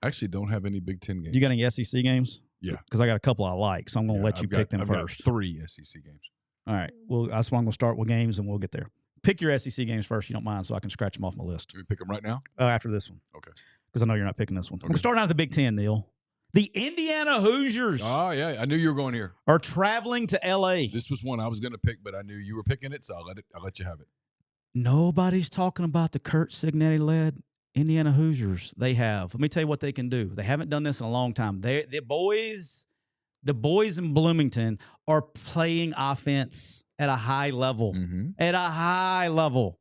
[SPEAKER 1] I actually don't have any Big Ten games.
[SPEAKER 2] You got any SEC games?
[SPEAKER 1] Yeah.
[SPEAKER 2] Because I got a couple I like, so I'm going to let you pick them
[SPEAKER 1] I've
[SPEAKER 2] first.
[SPEAKER 1] Got 3 SEC games.
[SPEAKER 2] All right. Well, that's why I'm going to start with games, and we'll get there. pick your SEC games first, you don't mind, so I can scratch them off my list.
[SPEAKER 1] Can we pick them right now?
[SPEAKER 2] After this one.
[SPEAKER 1] Okay.
[SPEAKER 2] Because I know you're not picking this one.
[SPEAKER 1] Okay.
[SPEAKER 2] We're starting out with the Big Ten, Neal. The Indiana Hoosiers
[SPEAKER 1] Oh, yeah. I knew you were going here.
[SPEAKER 2] are traveling to L.A.
[SPEAKER 1] This was one I was going to pick, but I knew you were picking it, so I'll let you have it.
[SPEAKER 2] Nobody's talking about the Kurt Signetti-led Indiana Hoosiers. They have. Let me tell you what they can do. They haven't done this in a long time. The boys in Bloomington are playing offense at a high level.
[SPEAKER 1] Mm-hmm.
[SPEAKER 2] At a high level.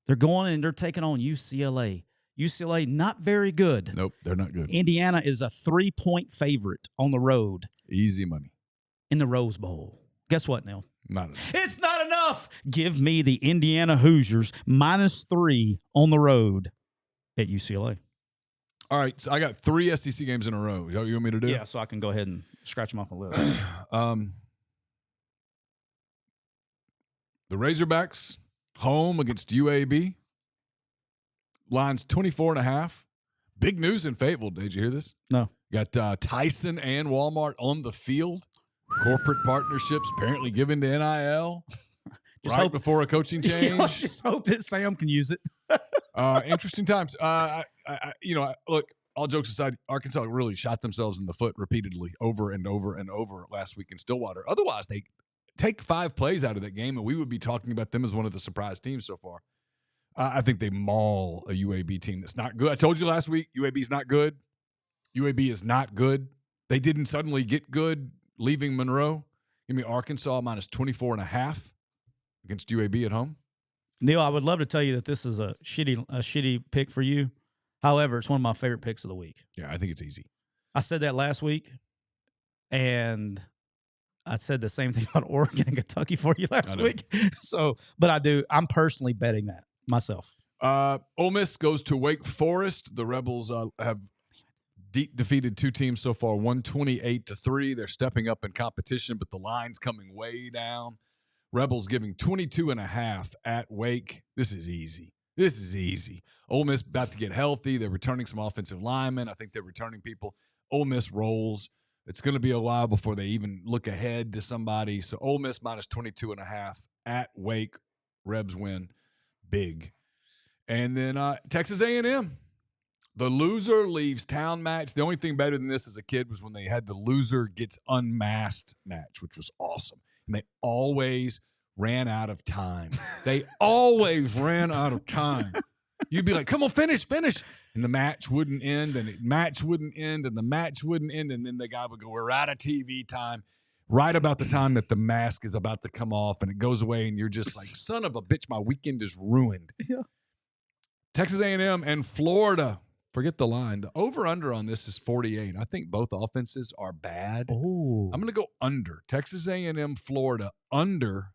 [SPEAKER 2] They're going and they're taking on UCLA. UCLA, not very good.
[SPEAKER 1] Nope, they're not good.
[SPEAKER 2] Indiana is a 3-point favorite on the road
[SPEAKER 1] Easy money.
[SPEAKER 2] in the Rose Bowl. Guess what, Neal?
[SPEAKER 1] Not enough.
[SPEAKER 2] It's not enough. Give me the Indiana Hoosiers -3 on the road at UCLA.
[SPEAKER 1] All right, so I got 3 SEC games in a row. Is that what you want me to do?
[SPEAKER 2] Yeah, so I can go ahead and scratch them off my list.
[SPEAKER 1] The Razorbacks home against UAB. Line's 24.5. Big news in Fayetteville. Did you hear this?
[SPEAKER 2] No.
[SPEAKER 1] Got Tyson and Walmart on the field. Corporate partnerships apparently given to NIL. Before a coaching change.
[SPEAKER 2] I just hope that Sam can use it.
[SPEAKER 1] Interesting times. Look, all jokes aside, Arkansas really shot themselves in the foot repeatedly over and over and over last week in Stillwater. Otherwise, they take 5 plays out of that game, and we would be talking about them as one of the surprise teams so far. I think they maul a UAB team that's not good. I told you last week, UAB is not good. UAB is not good. They didn't suddenly get good leaving Monroe. Give me Arkansas -24.5 against UAB at home.
[SPEAKER 2] Neal, I would love to tell you that this is a shitty pick for you. However, it's one of my favorite picks of the week.
[SPEAKER 1] Yeah, I think it's easy.
[SPEAKER 2] I said that last week, and I said the same thing about Oregon and Kentucky for you last week. So, but I'm personally betting that myself.
[SPEAKER 1] Ole Miss goes to Wake Forest. The Rebels have defeated 2 teams so far, 128-3. They're stepping up in competition, but the line's coming way down. Rebels giving 22.5 at Wake. This is easy. Ole Miss about to get healthy. They're returning some offensive linemen. I think they're returning people. Ole Miss rolls. It's going to be a while before they even look ahead to somebody. So Ole Miss -22.5 at Wake. Rebs win big. And then Texas A&M. The loser leaves town match. The only thing better than this as a kid was when they had the loser gets unmasked match, which was awesome. And they always ran out of time. You'd be like, come on, finish. And the match wouldn't end, and the match wouldn't end, and then the guy would go, we're out of TV time. Right about the time that the mask is about to come off, and it goes away, and you're just like, son of a bitch, my weekend is ruined.
[SPEAKER 2] Yeah.
[SPEAKER 1] Texas A&M and Florida. Forget the line. The over-under on this is 48. I think both offenses are bad.
[SPEAKER 2] Oh.
[SPEAKER 1] I'm going to go under. Texas A&M, Florida, under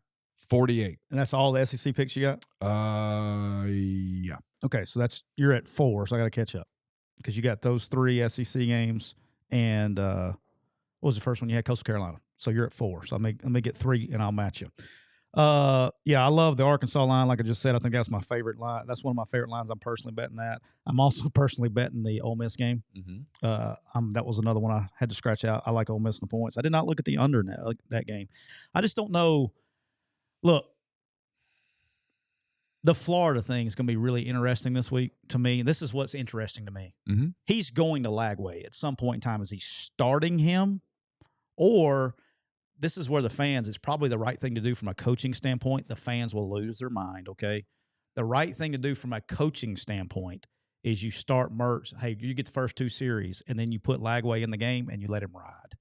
[SPEAKER 1] 48.
[SPEAKER 2] And that's all the SEC picks you got?
[SPEAKER 1] Yeah.
[SPEAKER 2] Okay, so you're at 4, so I got to catch up because you got those 3 SEC games, and what was the first one you had? Coastal Carolina. So you're at 4. So let me get 3, and I'll match you. Yeah, I love the Arkansas line. Like I just said, I think that's my favorite line. That's one of my favorite lines. I'm personally betting that. I'm also personally betting the Ole Miss game.
[SPEAKER 1] Mm-hmm.
[SPEAKER 2] That was another one I had to scratch out. I like Ole Miss in the points. I did not look at the under in that game. I just don't know. Look, the Florida thing is going to be really interesting this week to me. This is what's interesting to me.
[SPEAKER 1] Mm-hmm.
[SPEAKER 2] He's going to Lagway at some point in time. Is he starting him, or this is where the fans, it's probably the right thing to do from a coaching standpoint. The fans will lose their mind, okay? The right thing to do from a coaching standpoint is you start Mertz. Hey, you get the first 2 series, and then you put Lagway in the game and you let him ride.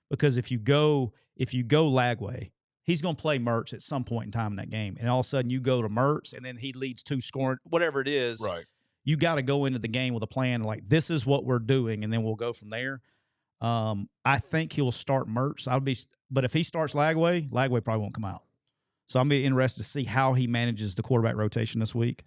[SPEAKER 2] Because if you go Lagway, he's going to play Mertz at some point in time in that game. And all of a sudden you go to Mertz, and then he leads 2 scoring, whatever it is.
[SPEAKER 1] Right.
[SPEAKER 2] You got to go into the game with a plan like, this is what we're doing, and then we'll go from there. I think he'll start Mertz. But if he starts Lagway probably won't come out. So I'm be interested to see how he manages the quarterback rotation this week.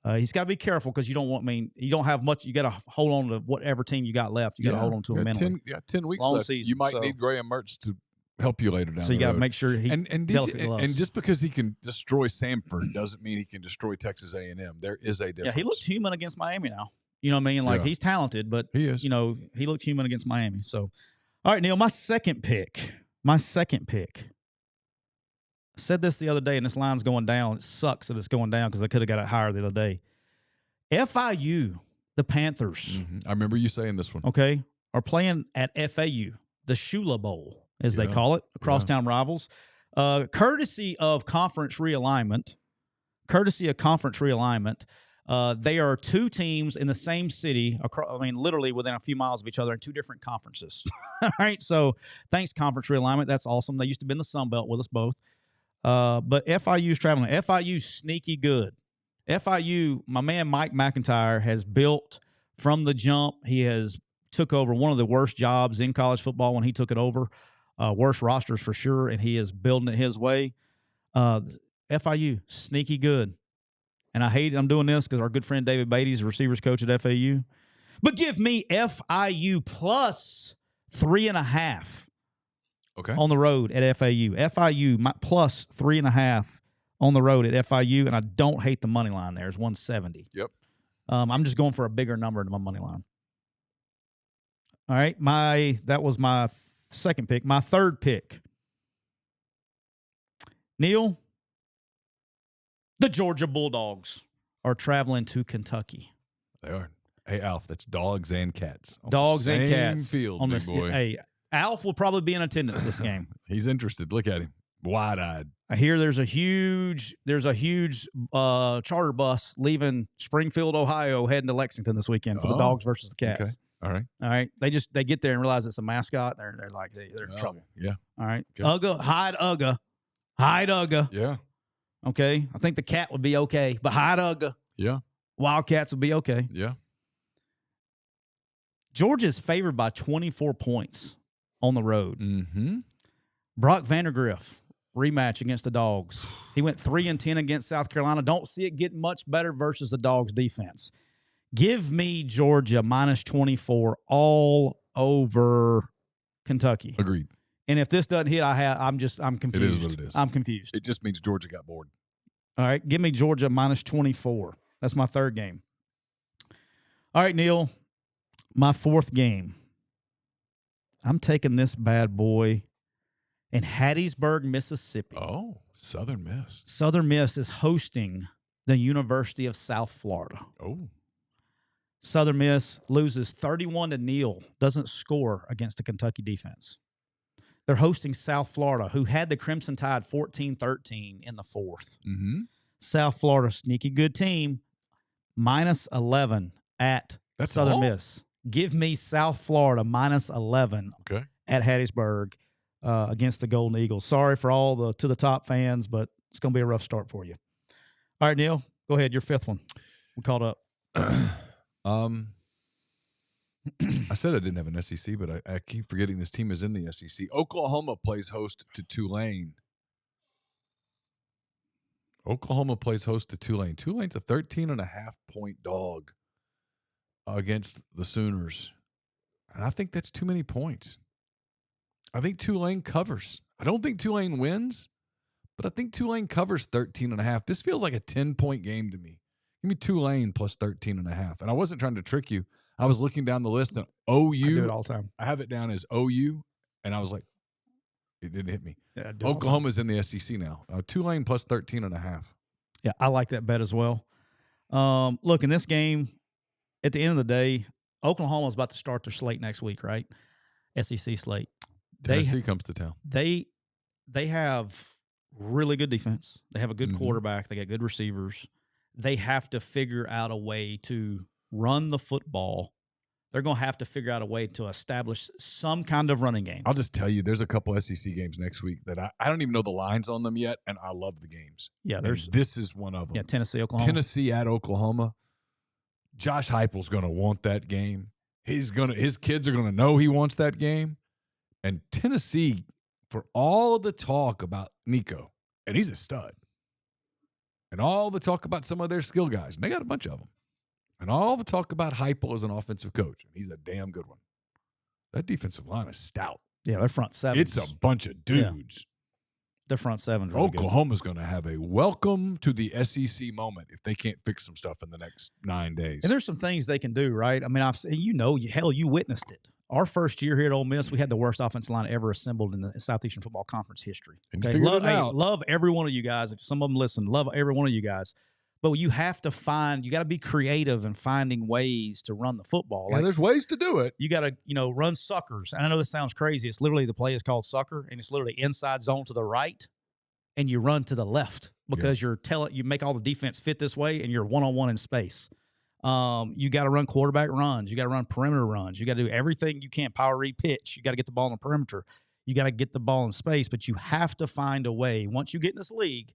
[SPEAKER 2] He's got to be careful because you don't have much. You got to hold on to whatever team you got left. You got to hold on to him mentally.
[SPEAKER 1] 10 weeks
[SPEAKER 2] Long
[SPEAKER 1] left.
[SPEAKER 2] season,
[SPEAKER 1] you might need Graham Mertz to help you later down.
[SPEAKER 2] So you
[SPEAKER 1] got
[SPEAKER 2] to make sure he
[SPEAKER 1] and
[SPEAKER 2] delicate gloves.
[SPEAKER 1] And just because he can destroy Samford doesn't mean he can destroy Texas A&M. There is a difference.
[SPEAKER 2] Yeah, he looked human against Miami now. You know what I mean? Like, he's talented, but
[SPEAKER 1] he is.
[SPEAKER 2] You know, he looked human against Miami. So, all right, Neal, my second pick. said this the other day, and this line's going down. It sucks that it's going down because I could have got it higher the other day. FIU, the Panthers,
[SPEAKER 1] I remember you saying this one.
[SPEAKER 2] okay, are playing at FAU, the Shula Bowl, as they call it, crosstown rivals. Courtesy of conference realignment, they are two teams in the same city, literally within a few miles of each other in two different conferences. All right, so thanks, conference realignment. That's awesome. They used to be in the Sun Belt with us both. But FIU's traveling. FIU's sneaky good. FIU, my man Mike McIntyre has built from the jump. He has took over one of the worst jobs in college football when he took it over. Worst rosters for sure, and he is building it his way. FIU, sneaky good. And I'm doing this because our good friend David Beatty is the receivers coach at FAU. But give me FIU plus 3.5 on the road at FAU. FIU plus 3.5 on the road at FIU, and I don't hate the money line there. It's 170.
[SPEAKER 1] Yep.
[SPEAKER 2] I'm just going for a bigger number than my money line. All right, that was my second pick. My third pick, Neal, the Georgia Bulldogs are traveling to Kentucky.
[SPEAKER 1] They are. Hey, Alf, that's dogs and cats.
[SPEAKER 2] Dogs and cats.
[SPEAKER 1] Field,
[SPEAKER 2] on
[SPEAKER 1] big boy.
[SPEAKER 2] Hey, Alf will probably be in attendance this game.
[SPEAKER 1] He's interested. Look at him. Wide-eyed.
[SPEAKER 2] I hear there's a huge charter bus leaving Springfield, Ohio, heading to Lexington this weekend for the Dogs versus the Cats.
[SPEAKER 1] Okay. All
[SPEAKER 2] right. They get there and realize it's a mascot. They're like they're in trouble.
[SPEAKER 1] Yeah.
[SPEAKER 2] All right.
[SPEAKER 1] Okay.
[SPEAKER 2] Hide Ugga.
[SPEAKER 1] Yeah.
[SPEAKER 2] Okay. I think the cat would be okay, but hide Ugga.
[SPEAKER 1] Yeah.
[SPEAKER 2] Wildcats would be okay.
[SPEAKER 1] Yeah.
[SPEAKER 2] Georgia's favored by 24 points on the road.
[SPEAKER 1] Mm-hmm.
[SPEAKER 2] Brock Vandagriff, rematch against the Dogs. He went 3-10 against South Carolina. Don't see it getting much better versus the Dogs defense. Give me Georgia minus 24 all over Kentucky.
[SPEAKER 1] Agreed.
[SPEAKER 2] And if this doesn't hit, I'm confused.
[SPEAKER 1] It is what it is.
[SPEAKER 2] I'm confused.
[SPEAKER 1] It just means Georgia got bored.
[SPEAKER 2] All right, give me Georgia minus 24. That's my third game. All right, Neal, my fourth game. I'm taking this bad boy in Hattiesburg, Mississippi.
[SPEAKER 1] Oh, Southern Miss.
[SPEAKER 2] Southern Miss is hosting the University of South Florida.
[SPEAKER 1] Oh.
[SPEAKER 2] Southern Miss loses 31 to Neal, doesn't score against the Kentucky defense. They're hosting South Florida, who had the Crimson Tide 14-13 in the fourth.
[SPEAKER 1] Mm-hmm.
[SPEAKER 2] South Florida, sneaky good team, minus 11 at Southern Miss. Give me South Florida minus 11 at Hattiesburg against the Golden Eagles. Sorry for all the to the top fans, but it's going to be a rough start for you. All right, Neal, go ahead. Your fifth one. We caught up.
[SPEAKER 1] I said I didn't have an SEC, but I keep forgetting this team is in the SEC. Oklahoma plays host to Tulane. Tulane's a 13.5-point dog against the Sooners. And I think that's too many points. I think Tulane covers. I don't think Tulane wins, but I think Tulane covers 13.5. This feels like a 10-point game to me. Give me Tulane plus 13.5. And I wasn't trying to trick you. I was looking down the list and OU. I
[SPEAKER 2] do it all the time.
[SPEAKER 1] I have it down as OU, and I was like, it didn't hit me.
[SPEAKER 2] Yeah,
[SPEAKER 1] Oklahoma's in the SEC now. Tulane plus 13.5.
[SPEAKER 2] Yeah, I like that bet as well. Look, in this game, at the end of the day, Oklahoma's about to start their slate next week, right? SEC slate.
[SPEAKER 1] Tennessee comes to town.
[SPEAKER 2] They have really good defense. They have a good quarterback. They got good receivers. They have to figure out a way to run the football. They're going to have to figure out a way to establish some kind of running game.
[SPEAKER 1] I'll just tell you, there's a couple SEC games next week that I don't even know the lines on them yet, and I love the games.
[SPEAKER 2] Yeah,
[SPEAKER 1] this is one of them.
[SPEAKER 2] Yeah, Tennessee, Oklahoma.
[SPEAKER 1] Tennessee at Oklahoma. Josh Heupel's going to want that game. His kids are going to know he wants that game. And Tennessee, for all the talk about Nico, and he's a stud, and all the talk about some of their skill guys, and they got a bunch of them, and all the talk about Heupel as an offensive coach, and he's a damn good one. That defensive line is stout.
[SPEAKER 2] Yeah, their front seven.
[SPEAKER 1] It's a bunch of dudes.
[SPEAKER 2] Yeah. Their front seven's really
[SPEAKER 1] Oklahoma's going to have a welcome to the SEC moment if they can't fix some stuff in the next 9 days.
[SPEAKER 2] And there's some things they can do, right? I mean, you witnessed it. Our first year here at Ole Miss, we had the worst offensive line ever assembled in the Southeastern Football Conference history.
[SPEAKER 1] And you figured it out.
[SPEAKER 2] Love every one of you guys. If some of them listen, love every one of you guys. But you have to you got to be creative in finding ways to run the football.
[SPEAKER 1] Yeah, there's ways to do it.
[SPEAKER 2] You got to, run suckers. And I know this sounds crazy. It's literally, the play is called sucker, and it's literally inside zone to the right, and you run to the left because you make all the defense fit this way, and you're one-on-one in space. You got to run quarterback runs. You got to run perimeter runs. You got to do everything you can. Power read pitch. You got to get the ball on the perimeter. You got to get the ball in space, but you have to find a way. Once you get in this league,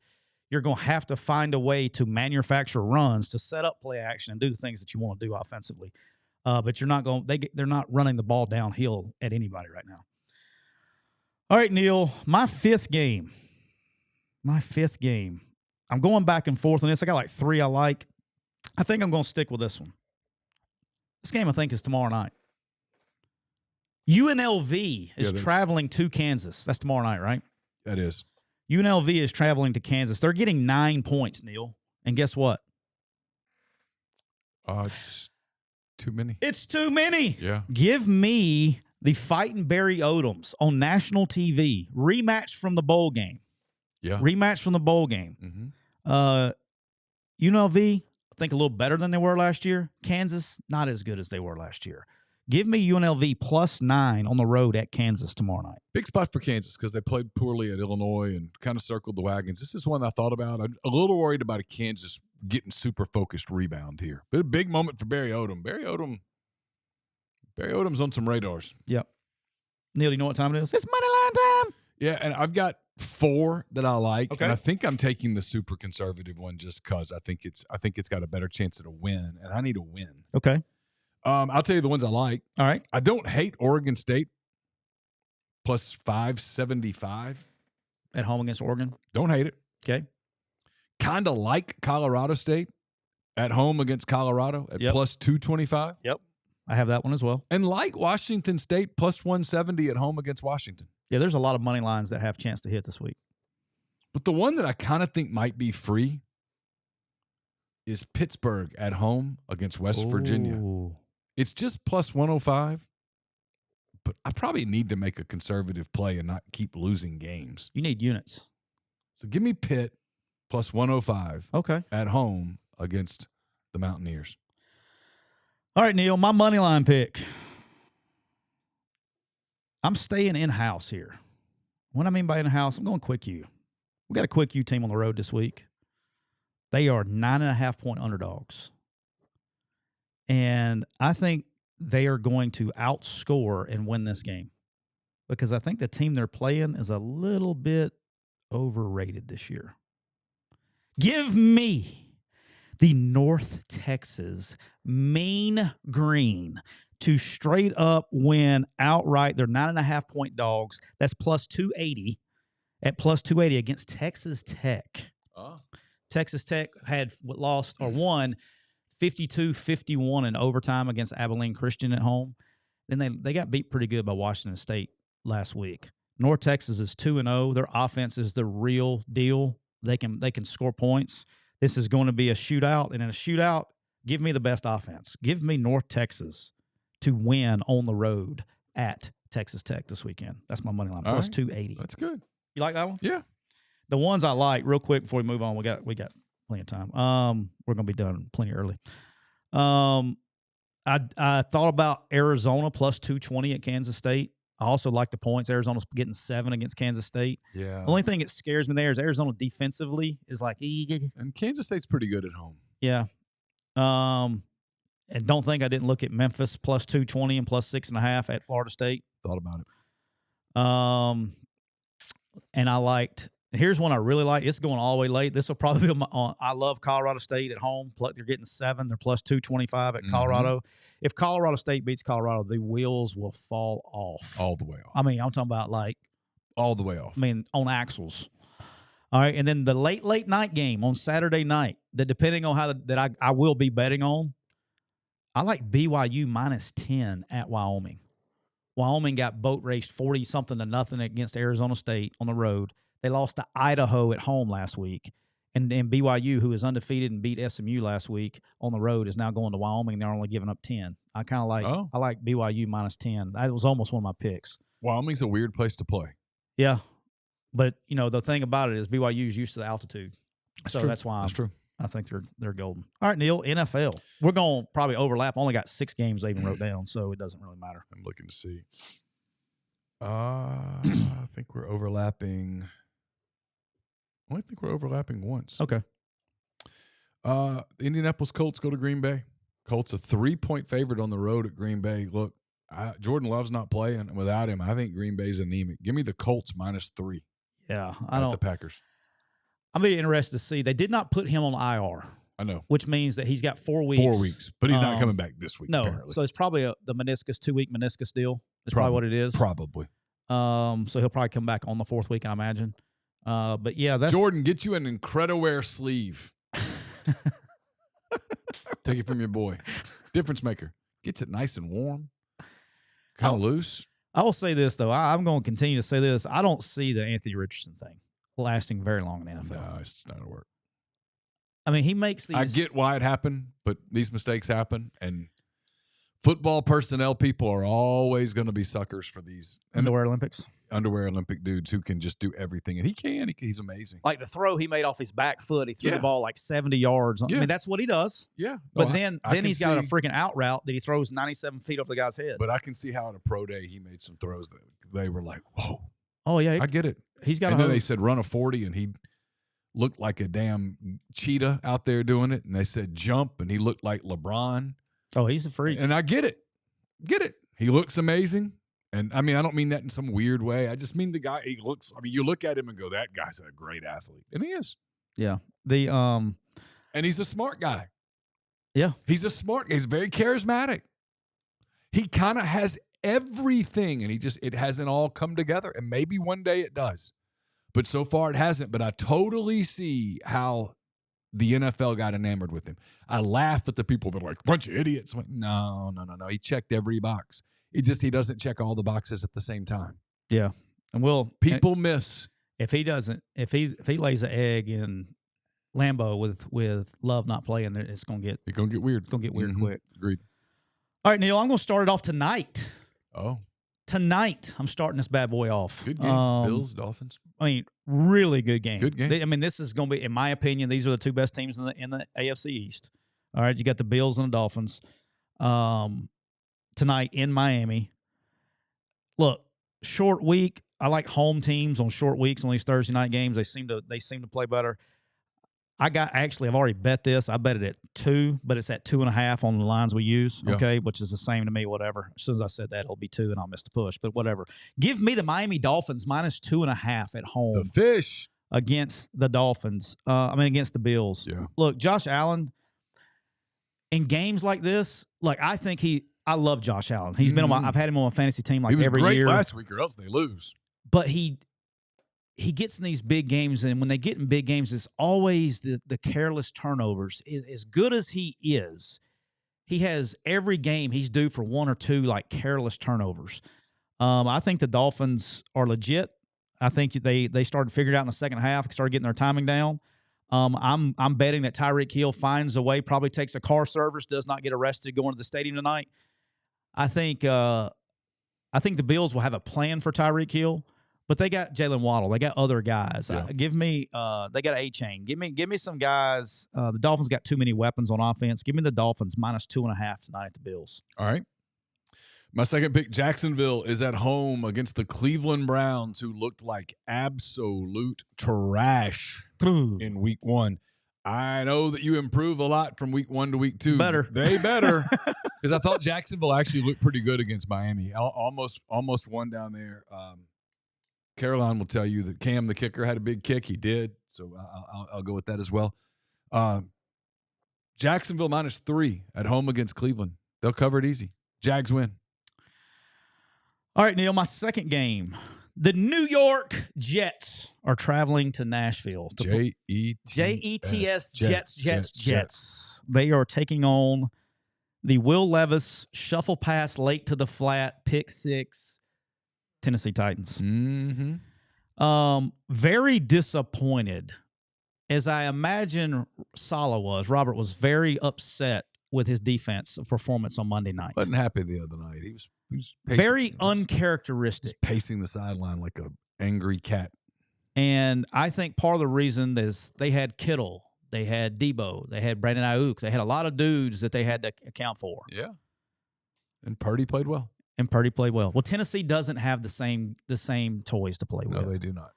[SPEAKER 2] you're going to have to find a way to manufacture runs to set up play action and do the things that you want to do offensively. But you're not going. They're not running the ball downhill at anybody right now. All right, Neal, my fifth game. I'm going back and forth on this. I got like 3 I like. I think I'm going to stick with this one. This game, I think, is tomorrow night. UNLV is traveling to Kansas. That's tomorrow night, right?
[SPEAKER 1] That is.
[SPEAKER 2] UNLV is traveling to Kansas. They're getting 9 points, Neal. And guess what?
[SPEAKER 1] It's too many.
[SPEAKER 2] It's too many.
[SPEAKER 1] Yeah.
[SPEAKER 2] Give me the Fighting Barry Odoms on national TV. Rematch from the bowl game.
[SPEAKER 1] Yeah.
[SPEAKER 2] Rematch from the bowl game.
[SPEAKER 1] Mm-hmm.
[SPEAKER 2] UNLV, I think a little better than they were last year. Kansas, not as good as they were last year. Give me UNLV +9 on the road at Kansas tomorrow night.
[SPEAKER 1] Big spot for Kansas because they played poorly at Illinois and kind of circled the wagons. This is one I thought about. I'm a little worried about a Kansas getting super focused rebound here. But a big moment for Barry Odom. Barry Odom's on some radars.
[SPEAKER 2] Yep. Neal, do you know what time it is? It's money line time.
[SPEAKER 1] Yeah, and I've got 4 that I like.
[SPEAKER 2] Okay.
[SPEAKER 1] And I think I'm taking the super conservative one just because I think it's got a better chance at a win, and I need a win.
[SPEAKER 2] Okay.
[SPEAKER 1] I'll tell you the ones I like.
[SPEAKER 2] All right.
[SPEAKER 1] I don't hate Oregon State +575
[SPEAKER 2] at home against Oregon.
[SPEAKER 1] Don't hate it.
[SPEAKER 2] Okay.
[SPEAKER 1] Kind of like Colorado State at home against Colorado at +225.
[SPEAKER 2] Yep. I have that one as well.
[SPEAKER 1] And like Washington State +170 at home against Washington.
[SPEAKER 2] Yeah, there's a lot of money lines that have a chance to hit this week.
[SPEAKER 1] But the one that I kind of think might be free is Pittsburgh at home against West Virginia. It's just +105, but I probably need to make a conservative play and not keep losing games.
[SPEAKER 2] You need units.
[SPEAKER 1] So give me Pitt +105 at home against the Mountaineers.
[SPEAKER 2] All right, Neal, my money line pick. I'm staying in-house here. What I mean by in-house, I'm going Quick U. We got a Quick U team on the road this week. They are 9.5-point underdogs. And I think they are going to outscore and win this game because I think the team they're playing is a little bit overrated this year. Give me the North Texas Mean Green to straight up win outright. They're 9.5-point dogs. That's +280 at +280 against Texas Tech. Texas Tech had won 52-51 in overtime against Abilene Christian at home. Then they got beat pretty good by Washington State last week. North Texas is 2-0. Their offense is the real deal. They can score points. This is going to be a shootout, and in a shootout, give me the best offense. Give me North Texas to win on the road at Texas Tech this weekend. That's my money line. +280.
[SPEAKER 1] That's good.
[SPEAKER 2] You like that one?
[SPEAKER 1] Yeah.
[SPEAKER 2] The ones I like, real quick before we move on, we got plenty of time. We're gonna be done plenty early. I thought about Arizona +220 at Kansas State. I also like the points. Arizona's getting 7 against Kansas State.
[SPEAKER 1] Yeah.
[SPEAKER 2] The only thing that scares me there is Arizona defensively is like,
[SPEAKER 1] and Kansas State's pretty good at home.
[SPEAKER 2] Yeah. And don't think I didn't look at Memphis +220 and +6.5 at Florida State.
[SPEAKER 1] Thought about
[SPEAKER 2] it. And I liked. Here's one I really like. It's going all the way late. This will probably be on. I love Colorado State at home. They're getting 7. They're +225 at Colorado. If Colorado State beats Colorado, the wheels will fall off.
[SPEAKER 1] All the way off.
[SPEAKER 2] I mean, I'm talking about like
[SPEAKER 1] all the way off.
[SPEAKER 2] I mean, on axles. All right, and then the late night game on Saturday night. That depending on how I will be betting on. I like BYU -10 at Wyoming. Wyoming got boat raced 40-something to nothing against Arizona State on the road. They lost to Idaho at home last week. And BYU, who is undefeated and beat SMU last week on the road, is now going to Wyoming. They're only giving up 10. I kind of like I like BYU minus 10. That was almost one of my picks.
[SPEAKER 1] Wyoming's a weird place to play.
[SPEAKER 2] Yeah. But, the thing about it is BYU is used to the altitude. That's why I think they're golden. All right, Neal, NFL. We're going to probably overlap. I only got 6 games I even wrote down, so it doesn't really matter.
[SPEAKER 1] I'm looking to see. I think we're overlapping. I only think we're overlapping once.
[SPEAKER 2] Okay.
[SPEAKER 1] The Indianapolis Colts go to Green Bay. Colts a 3-point favorite on the road at Green Bay. Look, Jordan Love's not playing. Without him, I think Green Bay's anemic. Give me the Colts -3.
[SPEAKER 2] Yeah,
[SPEAKER 1] the Packers.
[SPEAKER 2] I'm very interested to see. They did not put him on IR.
[SPEAKER 1] I know.
[SPEAKER 2] Which means that he's got 4 weeks.
[SPEAKER 1] 4 weeks. But he's not coming back this week,
[SPEAKER 2] no,
[SPEAKER 1] apparently.
[SPEAKER 2] So it's probably the meniscus, 2-week meniscus deal. That's probably what it is.
[SPEAKER 1] Probably.
[SPEAKER 2] So he'll probably come back on the 4th week, I imagine. But yeah, that's
[SPEAKER 1] Jordan, get you an Incrediwear sleeve. Take it from your boy. Difference maker. Gets it nice and warm. Kind of loose.
[SPEAKER 2] I will say this, though. I'm going to continue to say this. I don't see the Anthony Richardson thing lasting very long in the NFL.
[SPEAKER 1] No, it's not going to work.
[SPEAKER 2] I mean, he makes these.
[SPEAKER 1] I get why it happened, but these mistakes happen, and football personnel people are always going to be suckers for these
[SPEAKER 2] underwear
[SPEAKER 1] Olympic dudes who can just do everything, and he can. He's amazing.
[SPEAKER 2] Like the throw he made off his back foot, he threw the ball like 70 yards. I mean, that's what he does.
[SPEAKER 1] Yeah,
[SPEAKER 2] but then he's got a freaking out route that he throws 97 feet over the guy's head.
[SPEAKER 1] But I can see how at a pro day he made some throws that they were like, whoa.
[SPEAKER 2] Oh yeah,
[SPEAKER 1] I get it.
[SPEAKER 2] He's got.
[SPEAKER 1] And then they said run a 40, and he looked like a damn cheetah out there doing it. And they said jump, and he looked like LeBron.
[SPEAKER 2] Oh, he's a freak.
[SPEAKER 1] And I get it. He looks amazing. And, I mean, I don't mean that in some weird way. I just mean the guy, he looks – I mean, you look at him and go, that guy's a great athlete. And he is.
[SPEAKER 2] Yeah.
[SPEAKER 1] And he's a smart guy.
[SPEAKER 2] Yeah.
[SPEAKER 1] He's very charismatic. He kind of has everything, and it hasn't all come together. And maybe one day it does. But so far it hasn't. But I totally see how the NFL got enamored with him. I laugh at the people that are like, bunch of idiots. I'm like, no. He checked every box. He doesn't check all the boxes at the same time.
[SPEAKER 2] Yeah. And
[SPEAKER 1] people miss.
[SPEAKER 2] If he lays an egg in Lambeau with Love not playing, it's gonna get
[SPEAKER 1] weird.
[SPEAKER 2] It's gonna get weird quick.
[SPEAKER 1] Agreed.
[SPEAKER 2] All right, Neal, I'm gonna start it off tonight.
[SPEAKER 1] Oh.
[SPEAKER 2] Tonight, I'm starting this bad boy off.
[SPEAKER 1] Good game. Bills, Dolphins.
[SPEAKER 2] I mean, really good game.
[SPEAKER 1] Good game.
[SPEAKER 2] This is going to be, in my opinion, these are the 2 best teams in the AFC East. All right, you got the Bills and the Dolphins tonight in Miami. Look, short week. I like home teams on short weeks on these Thursday night games. They seem to play better. I've already bet this. I bet it at 2, but it's at 2.5 on the lines we use, okay, which is the same to me, whatever. As soon as I said that, it'll be 2, and I'll miss the push, but whatever. Give me the Miami Dolphins -2.5 at home.
[SPEAKER 1] The fish.
[SPEAKER 2] Against the Dolphins. Against the Bills.
[SPEAKER 1] Yeah.
[SPEAKER 2] Look, Josh Allen, in games like this, I love Josh Allen. He's been I've had him on my fantasy team every year.
[SPEAKER 1] He was great last week, or else they lose.
[SPEAKER 2] But he gets in these big games, and when they get in big games, it's always the careless turnovers. As good as he is, he has every game he's due for 1 or 2 careless turnovers. I think the Dolphins are legit. I think they started figuring it out in the second half, started getting their timing down. I'm betting that Tyreek Hill finds a way, probably takes a car service, does not get arrested going to the stadium tonight. I think the Bills will have a plan for Tyreek Hill. But they got Jalen Waddle. They got other guys.
[SPEAKER 1] Yeah.
[SPEAKER 2] They got A-Chain. Give me some guys. The Dolphins got too many weapons on offense. Give me the Dolphins -2.5 tonight at the Bills.
[SPEAKER 1] All right. My second pick, Jacksonville, is at home against the Cleveland Browns, who looked like absolute trash in week 1. I know that you improve a lot from week 1 to week 2. They better. Because I thought Jacksonville actually looked pretty good against Miami. Almost won down there. Caroline will tell you that Cam, the kicker, had a big kick. He did. So I'll go with that as well. Jacksonville -3 at home against Cleveland. They'll cover it easy. Jags win.
[SPEAKER 2] All right, Neal, my second game. The New York Jets are traveling to Nashville.
[SPEAKER 1] Jets.
[SPEAKER 2] Jets. They are taking on the Will Levis shuffle pass late to the flat, pick 6 Tennessee Titans.
[SPEAKER 1] Mm-hmm.
[SPEAKER 2] Very disappointed as I imagine Robert was very upset with his defense performance on Monday night.
[SPEAKER 1] Wasn't happy the other night. He was pacing,
[SPEAKER 2] very uncharacteristic.
[SPEAKER 1] Pacing the sideline like an angry cat.
[SPEAKER 2] And I think part of the reason is they had Kittle, they had Debo, they had Brandon Ayuk. They had a lot of dudes that they had to account for.
[SPEAKER 1] Yeah. And Purdy played well.
[SPEAKER 2] Well, Tennessee doesn't have the same toys to play with.
[SPEAKER 1] No, they do not.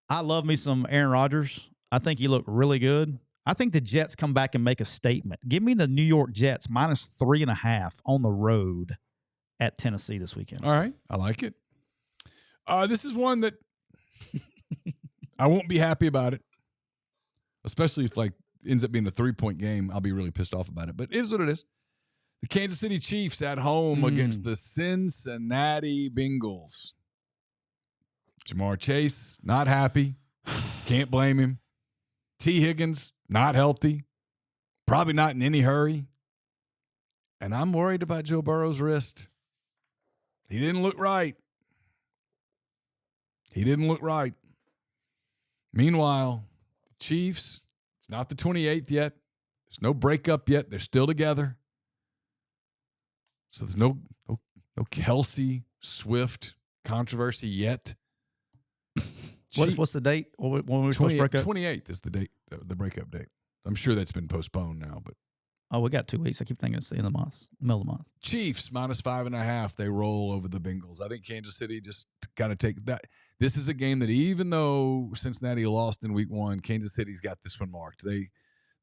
[SPEAKER 2] I love me some Aaron Rodgers. I think he looked really good. I think the Jets come back and make a statement. Give me the New York Jets -3.5 on the road at Tennessee this weekend.
[SPEAKER 1] All right. I like it. This is one that I won't be happy about it, especially if ends up being a 3-point game. I'll be really pissed off about it, but it is what it is. The Kansas City Chiefs at home against the Cincinnati Bengals. Jamar Chase, not happy. Can't blame him. T. Higgins, not healthy. Probably not in any hurry. And I'm worried about Joe Burrow's wrist. He didn't look right. Meanwhile, the Chiefs, it's not the 28th yet. There's no breakup yet. They're still together. So there's no Kelsey Swift controversy yet.
[SPEAKER 2] What's the date when we're supposed to break up?
[SPEAKER 1] 28th is the date, the breakup date. I'm sure that's been postponed now, but
[SPEAKER 2] we got 2 weeks. I keep thinking it's the end of the month, middle of the month.
[SPEAKER 1] Chiefs -5.5. They roll over the Bengals. I think Kansas City just got to take that. This is a game that even though Cincinnati lost in week 1, Kansas City's got this one marked.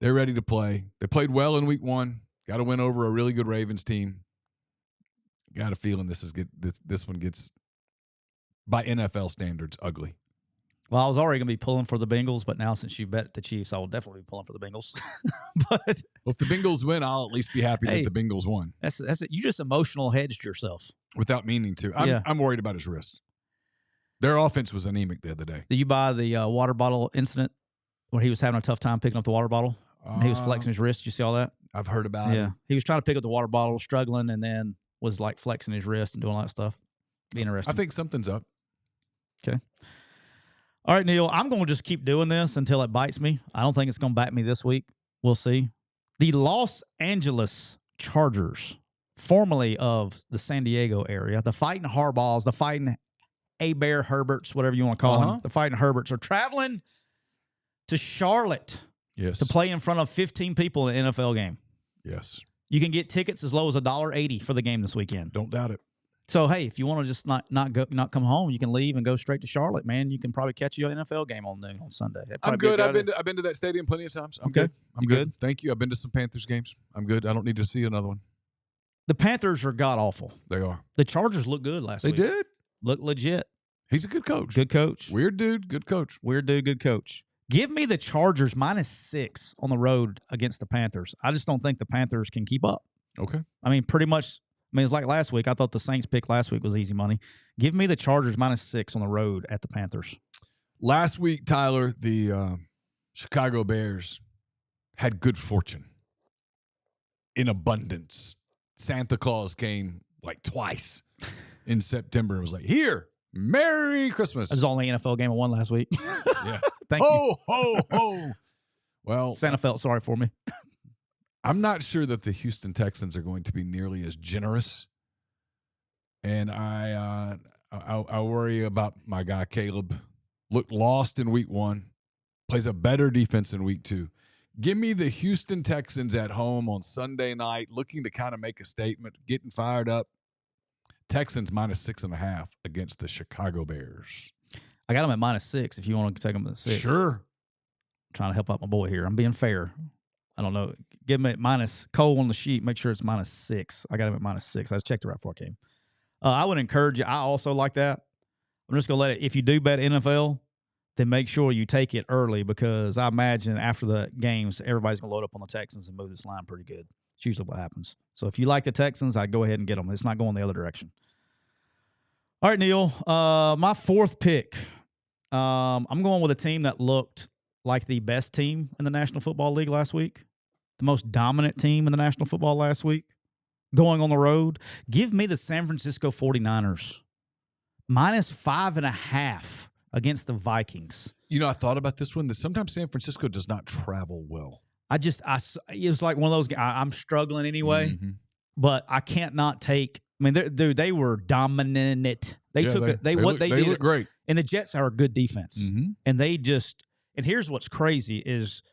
[SPEAKER 1] They're ready to play. They played well in week 1. Got to win over a really good Ravens team. Got a feeling this one gets, by NFL standards, ugly.
[SPEAKER 2] Well, I was already going to be pulling for the Bengals, but now since you bet the Chiefs, I will definitely be pulling for the Bengals. But
[SPEAKER 1] if the Bengals win, I'll at least be happy that the Bengals won.
[SPEAKER 2] That's it. You just emotional hedged yourself
[SPEAKER 1] without meaning to. I'm worried about his wrist. Their offense was anemic the other day.
[SPEAKER 2] Did you buy the water bottle incident where he was having a tough time picking up the water bottle? He was flexing his wrist. Did you see all that?
[SPEAKER 1] I've heard about it.
[SPEAKER 2] Yeah, he was trying to pick up the water bottle, struggling, and then was flexing his wrist and doing all that stuff. Be interesting.
[SPEAKER 1] I think something's up.
[SPEAKER 2] Okay. All right, Neal, I'm going to just keep doing this until it bites me. I don't think it's going to bite me this week. We'll see. The Los Angeles Chargers, formerly of the San Diego area, the Fighting Harbaughs, the Fighting A-Bear Herberts, whatever you want to call them, the Fighting Herberts are traveling to Charlotte to play in front of 15 people in an NFL game.
[SPEAKER 1] Yes.
[SPEAKER 2] You can get tickets as low as $1.80 for the game this weekend.
[SPEAKER 1] Don't doubt it.
[SPEAKER 2] So, hey, if you want to just not come home, you can leave and go straight to Charlotte, man. You can probably catch your NFL game on noon on Sunday.
[SPEAKER 1] I'm good. I've been to that stadium plenty of times. I'm good. I'm good. Thank you. I've been to some Panthers games. I'm good. I don't need to see another one.
[SPEAKER 2] The Panthers are god-awful.
[SPEAKER 1] They are.
[SPEAKER 2] The Chargers look good last week.
[SPEAKER 1] They did.
[SPEAKER 2] Look legit.
[SPEAKER 1] He's a good coach.
[SPEAKER 2] Good coach.
[SPEAKER 1] Weird dude. Good coach.
[SPEAKER 2] Weird dude. Good coach. Give me the Chargers -6 on the road against the Panthers. I just don't think the Panthers can keep up.
[SPEAKER 1] Okay.
[SPEAKER 2] I mean, pretty much. I mean, it's like last week. I thought the Saints pick last week was easy money. Give me the Chargers -6 on the road at the Panthers.
[SPEAKER 1] Last week, Tyler, the Chicago Bears had good fortune in abundance. Santa Claus came twice in September and was like, here, Merry Christmas.
[SPEAKER 2] It was the only NFL game I won last week.
[SPEAKER 1] Yeah.
[SPEAKER 2] Thank you.
[SPEAKER 1] Ho, ho, ho. Well,
[SPEAKER 2] Santa felt sorry for me.
[SPEAKER 1] I'm not sure that the Houston Texans are going to be nearly as generous, and I worry about my guy Caleb. Looked lost in week 1, plays a better defense in week 2. Give me the Houston Texans at home on Sunday night, looking to kind of make a statement, getting fired up. Texans -6.5 against the Chicago Bears.
[SPEAKER 2] I got them at -6 if you want to take them at 6.
[SPEAKER 1] Sure.
[SPEAKER 2] I'm trying to help out my boy here. I'm being fair. I don't know. Give him at Cole on the sheet. Make sure it's -6. I got him at -6. I just checked it right before I came. I would encourage you. I also like that. I'm just going to let it. If you do bet NFL, then make sure you take it early because I imagine after the games, everybody's going to load up on the Texans and move this line pretty good. It's usually what happens. So if you like the Texans, I'd go ahead and get them. It's not going the other direction. All right, Neal. My 4th pick. I'm going with a team that looked like the best team in the National Football League last week, the most dominant team in the National Football last week, going on the road. Give me the San Francisco 49ers, -5.5 against the Vikings.
[SPEAKER 1] You know, I thought about this one. That sometimes San Francisco does not travel well.
[SPEAKER 2] It was like one of those. I'm struggling anyway,
[SPEAKER 1] Mm-hmm.
[SPEAKER 2] but I can't not take. I mean, they were dominant. They
[SPEAKER 1] look great,
[SPEAKER 2] and the Jets are a good defense, and they just. And here's what's crazy is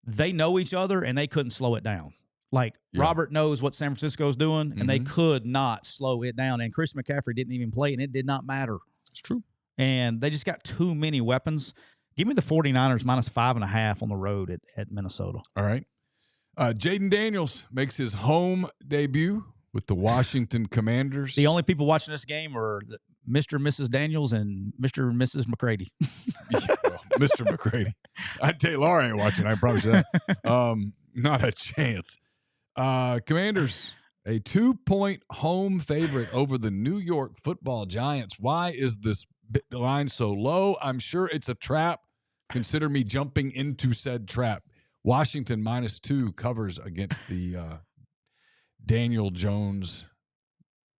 [SPEAKER 2] they know each other and they couldn't slow it down. Like Robert knows what San Francisco's doing, and they could not slow it down. And Chris McCaffrey didn't even play, and it did not matter.
[SPEAKER 1] It's true.
[SPEAKER 2] And they just got too many weapons. Give me the 49ers minus 5.5 on the road at Minnesota.
[SPEAKER 1] All right. Jaden Daniels makes his home debut with the Washington Commanders.
[SPEAKER 2] The only people watching this game are Mr. and Mrs. Daniels and Mr. and Mrs. McCready.
[SPEAKER 1] Mr. McCready. I'd tell you Laura ain't watching. I promise you that. Not a chance. Commanders, a 2-point home favorite over the New York Football Giants. Why is this line so low? I'm sure it's a trap. Consider me jumping into said trap. Washington -2 covers against the Daniel Jones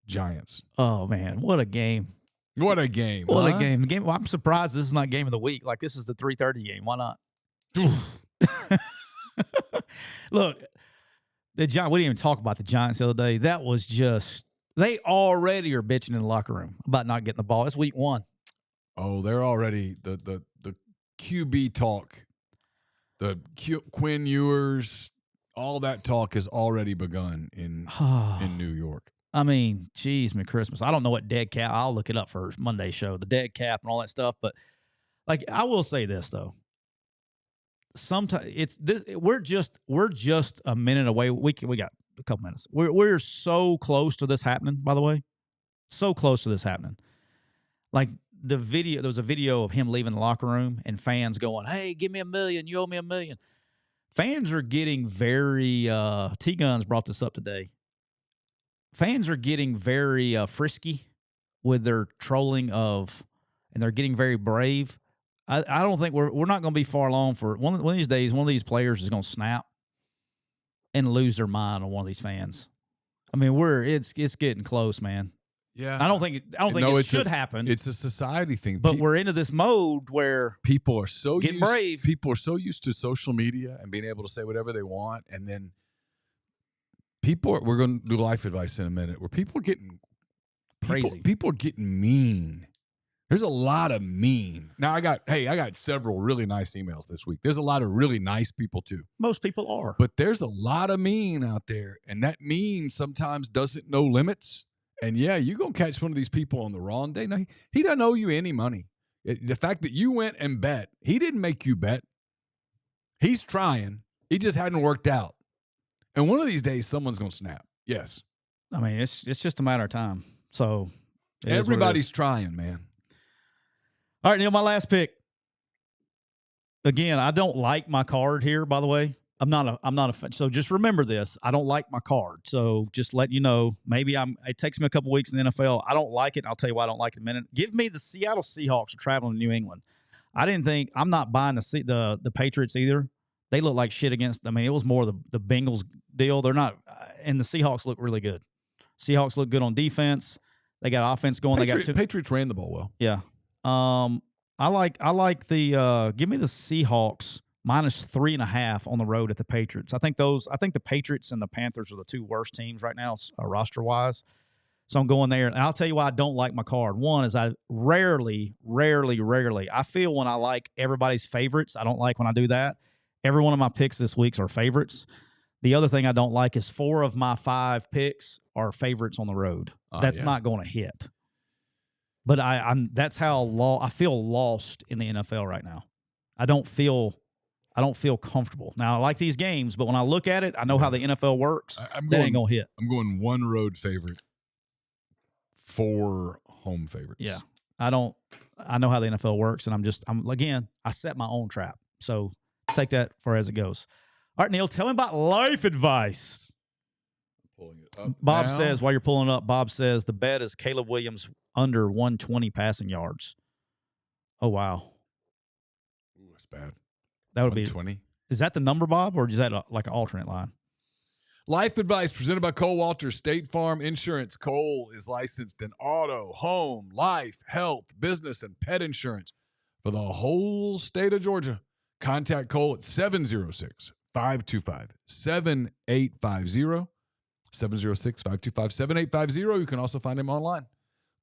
[SPEAKER 1] Giants.
[SPEAKER 2] Oh, man. What a game.
[SPEAKER 1] What a game.
[SPEAKER 2] What a game. Well, I'm surprised this is not game of the week. Like, this is the 3:30 game. Why not? Look, we didn't even talk about the Giants the other day. That was just – they already are bitching in the locker room about not getting the ball. It's week 1.
[SPEAKER 1] Oh, they're already the QB talk, Quinn Ewers, all that talk has already begun in New York.
[SPEAKER 2] I mean, geez, Christmas. I don't know what dead cap. I'll look it up for Monday's show, the dead cap and all that stuff. But like, I will say this though. Sometimes it's this. We're just a minute away. We got a couple minutes. We're so close to this happening. By the way, so close to this happening. Like the video, there was a video of him leaving the locker room and fans going, "Hey, give me $1 million. You owe me $1 million." Fans are getting very. T-Guns brought this up today. Fans are getting very frisky with their trolling and they're getting very brave. I don't think we're not going to be far along for one of these days. One of these players is going to snap and lose their mind on one of these fans. I mean, it's getting close, man.
[SPEAKER 1] Yeah,
[SPEAKER 2] I don't think it should happen.
[SPEAKER 1] It's a society thing,
[SPEAKER 2] but we're into this mode where
[SPEAKER 1] people are so
[SPEAKER 2] getting brave.
[SPEAKER 1] People are so used to social media and being able to say whatever they want, and then we're going to do life advice in a minute. Where people are getting crazy. People are getting mean. There's a lot of mean. Now I got several really nice emails this week. There's a lot of really nice people too.
[SPEAKER 2] Most people are.
[SPEAKER 1] But there's a lot of mean out there. And that mean sometimes doesn't know limits. And yeah, you're going to catch one of these people on the wrong day. Now, he doesn't owe you any money. The fact that you went and bet, he didn't make you bet. He's trying. It just hadn't worked out. And one of these days, someone's going to snap. Yes.
[SPEAKER 2] I mean, it's just a matter of time. So
[SPEAKER 1] everybody's trying, man.
[SPEAKER 2] All right, Neal, my last pick. Again, I don't like my card here, by the way. I'm not a fan. So just remember this. I don't like my card. So just let you know, it takes me a couple weeks in the NFL. I don't like it. I'll tell you why I don't like it in a minute. Give me the Seattle Seahawks traveling to New England. I'm not buying the Patriots either. They look like shit against, I mean, it was more the Bengals deal. They're not, and the Seahawks look really good. Seahawks look good on defense. They got offense going.
[SPEAKER 1] Patriots ran the ball well.
[SPEAKER 2] Yeah. I like the give me the Seahawks minus 3.5 on the road at the Patriots. I think the Patriots and the Panthers are the two worst teams right now, roster wise. So I'm going there. And I'll tell you why I don't like my card. One is I rarely, I feel when I like everybody's favorites. I don't like when I do that. Every one of my picks this week are favorites. The other thing I don't like is 4 of my 5 picks are favorites on the road. That's not going to hit. But that's how I feel lost in the NFL right now. I don't feel comfortable. Now, I like these games, but when I look at it, I know how the NFL works. That ain't going to hit.
[SPEAKER 1] I'm going 1 road favorite, 4 home favorites.
[SPEAKER 2] Yeah. I know how the NFL works, and I set my own trap. So take that for as it goes. All right, Neal, tell me about life advice.
[SPEAKER 1] Pulling it up
[SPEAKER 2] Bob
[SPEAKER 1] now.
[SPEAKER 2] says, while you're pulling it up, Bob says the bet is Caleb Williams under 120 passing yards. Oh, wow.
[SPEAKER 1] Ooh, that's bad.
[SPEAKER 2] That would be
[SPEAKER 1] 120.
[SPEAKER 2] Is that the number, Bob, or is that like an alternate line?
[SPEAKER 1] Life advice presented by Cole Walters, State Farm Insurance. Cole is licensed in auto, home, life, health, business, and pet insurance. for the whole state of Georgia. Contact Cole at 706-525-7850. 706-525-7850. You can also find him online.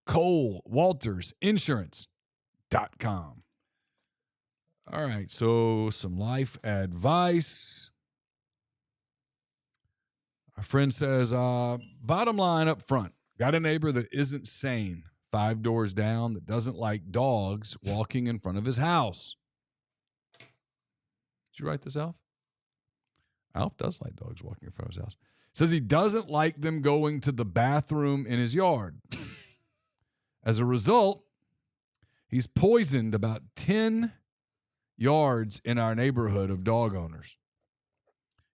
[SPEAKER 1] ColeWaltersInsurance.com. All right, so some life advice. Our friend says, bottom line up front, got a neighbor that isn't sane, 5 doors down, that doesn't like dogs walking in front of his house. Did you write this, Alf? Alf does like dogs walking in front of his house. Says he doesn't like them going to the bathroom in his yard. As a result, he's poisoned about 10 yards in our neighborhood of dog owners.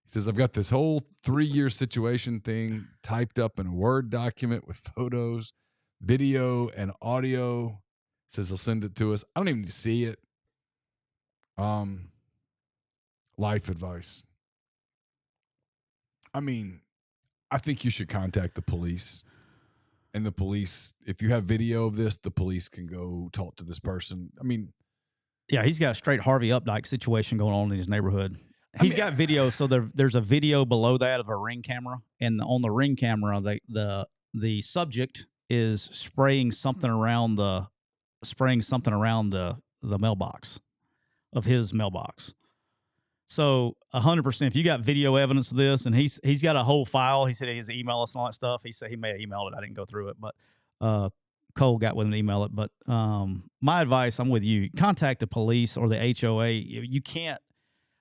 [SPEAKER 1] He says, I've got this whole 3-year situation thing typed up in a Word document with photos, video, and audio. He says he'll send it to us. I don't even need to see it. Life advice. I mean, I think you should contact the police. And the police, if you have video of this, the police can go talk to this person. I mean,
[SPEAKER 2] yeah, he's got a straight Harvey Updike situation going on in his neighborhood. He's got video, so there's a video below that of a Ring camera, and on the Ring camera, the subject is spraying something around the mailbox of his mailbox. So 100%, if you got video evidence of this, and he's got a whole file, he said he has to email us and all that stuff. He said he may have emailed it. I didn't go through it, but Cole got with an email it. But my advice, I'm with you. Contact the police or the HOA. You can't.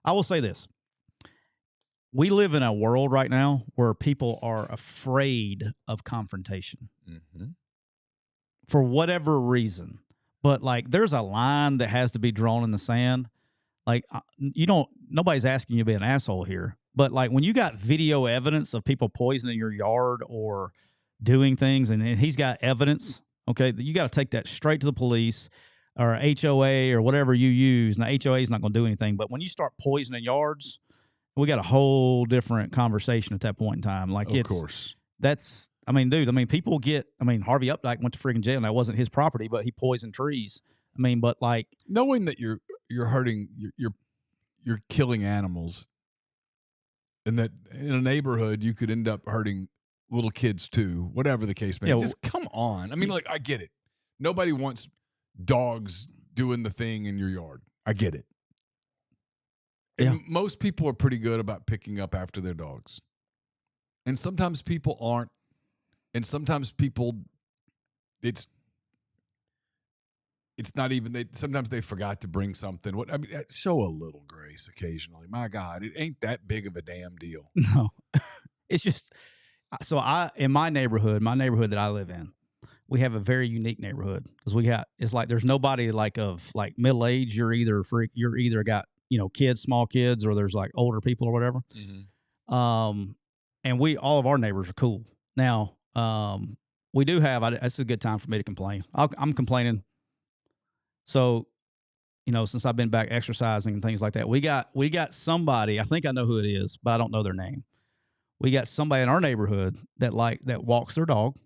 [SPEAKER 2] I will say this. We live in a world right now where people are afraid of confrontation for whatever reason. But like, there's a line that has to be drawn in the sand. Like, nobody's asking you to be an asshole here. But like, when you got video evidence of people poisoning your yard or doing things, and he's got evidence, okay, you got to take that straight to the police or HOA or whatever you use. Now, HOA is not going to do anything, but when you start poisoning yards, we got a whole different conversation at that point in time. Like,
[SPEAKER 1] of course,
[SPEAKER 2] that's, I mean, dude, Harvey Updike went to freaking jail, and that wasn't his property, but he poisoned trees. I mean, but like,
[SPEAKER 1] knowing that you're hurting, you're killing animals, and that in a neighborhood you could end up hurting little kids too, whatever the case may be. Just come on. I mean, like, I get it. Nobody wants dogs doing the thing in your yard. I get it. And most people are pretty good about picking up after their dogs. And sometimes people aren't. And sometimes people, it's not even, sometimes they forgot to bring something. Show a little grace occasionally. My God, it ain't that big of a damn deal.
[SPEAKER 2] No. It's just, so in my neighborhood that I live in, we have a very unique neighborhood because it's like there's nobody like of like middle age. You're either got, kids, small kids, or there's like older people or whatever. And all of our neighbors are cool. Now, we do have, it's a good time for me to complain. I'm complaining. So, since I've been back exercising and things like that, we got somebody, I think I know who it is, but I don't know their name. We got somebody in our neighborhood that walks their dog,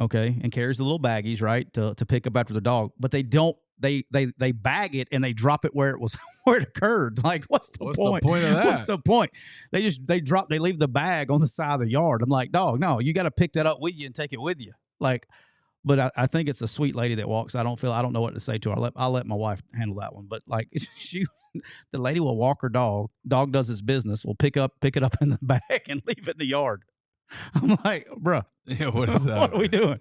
[SPEAKER 2] okay, and carries the little baggies, right, to pick up after the dog, but they don't, they bag it and they drop it where it occurred. Like, what's the point?
[SPEAKER 1] The point of that?
[SPEAKER 2] What's the point? They leave the bag on the side of the yard. I'm like, dog, no, you got to pick that up with you and take it with you. Like, but I think it's a sweet lady that walks. I don't know what to say to her. I'll let my wife handle that one. But like, the lady will walk her dog. Dog does its business. Will pick it up in the bag and leave it in the yard. I'm like, bruh,
[SPEAKER 1] what is that?
[SPEAKER 2] What are we doing?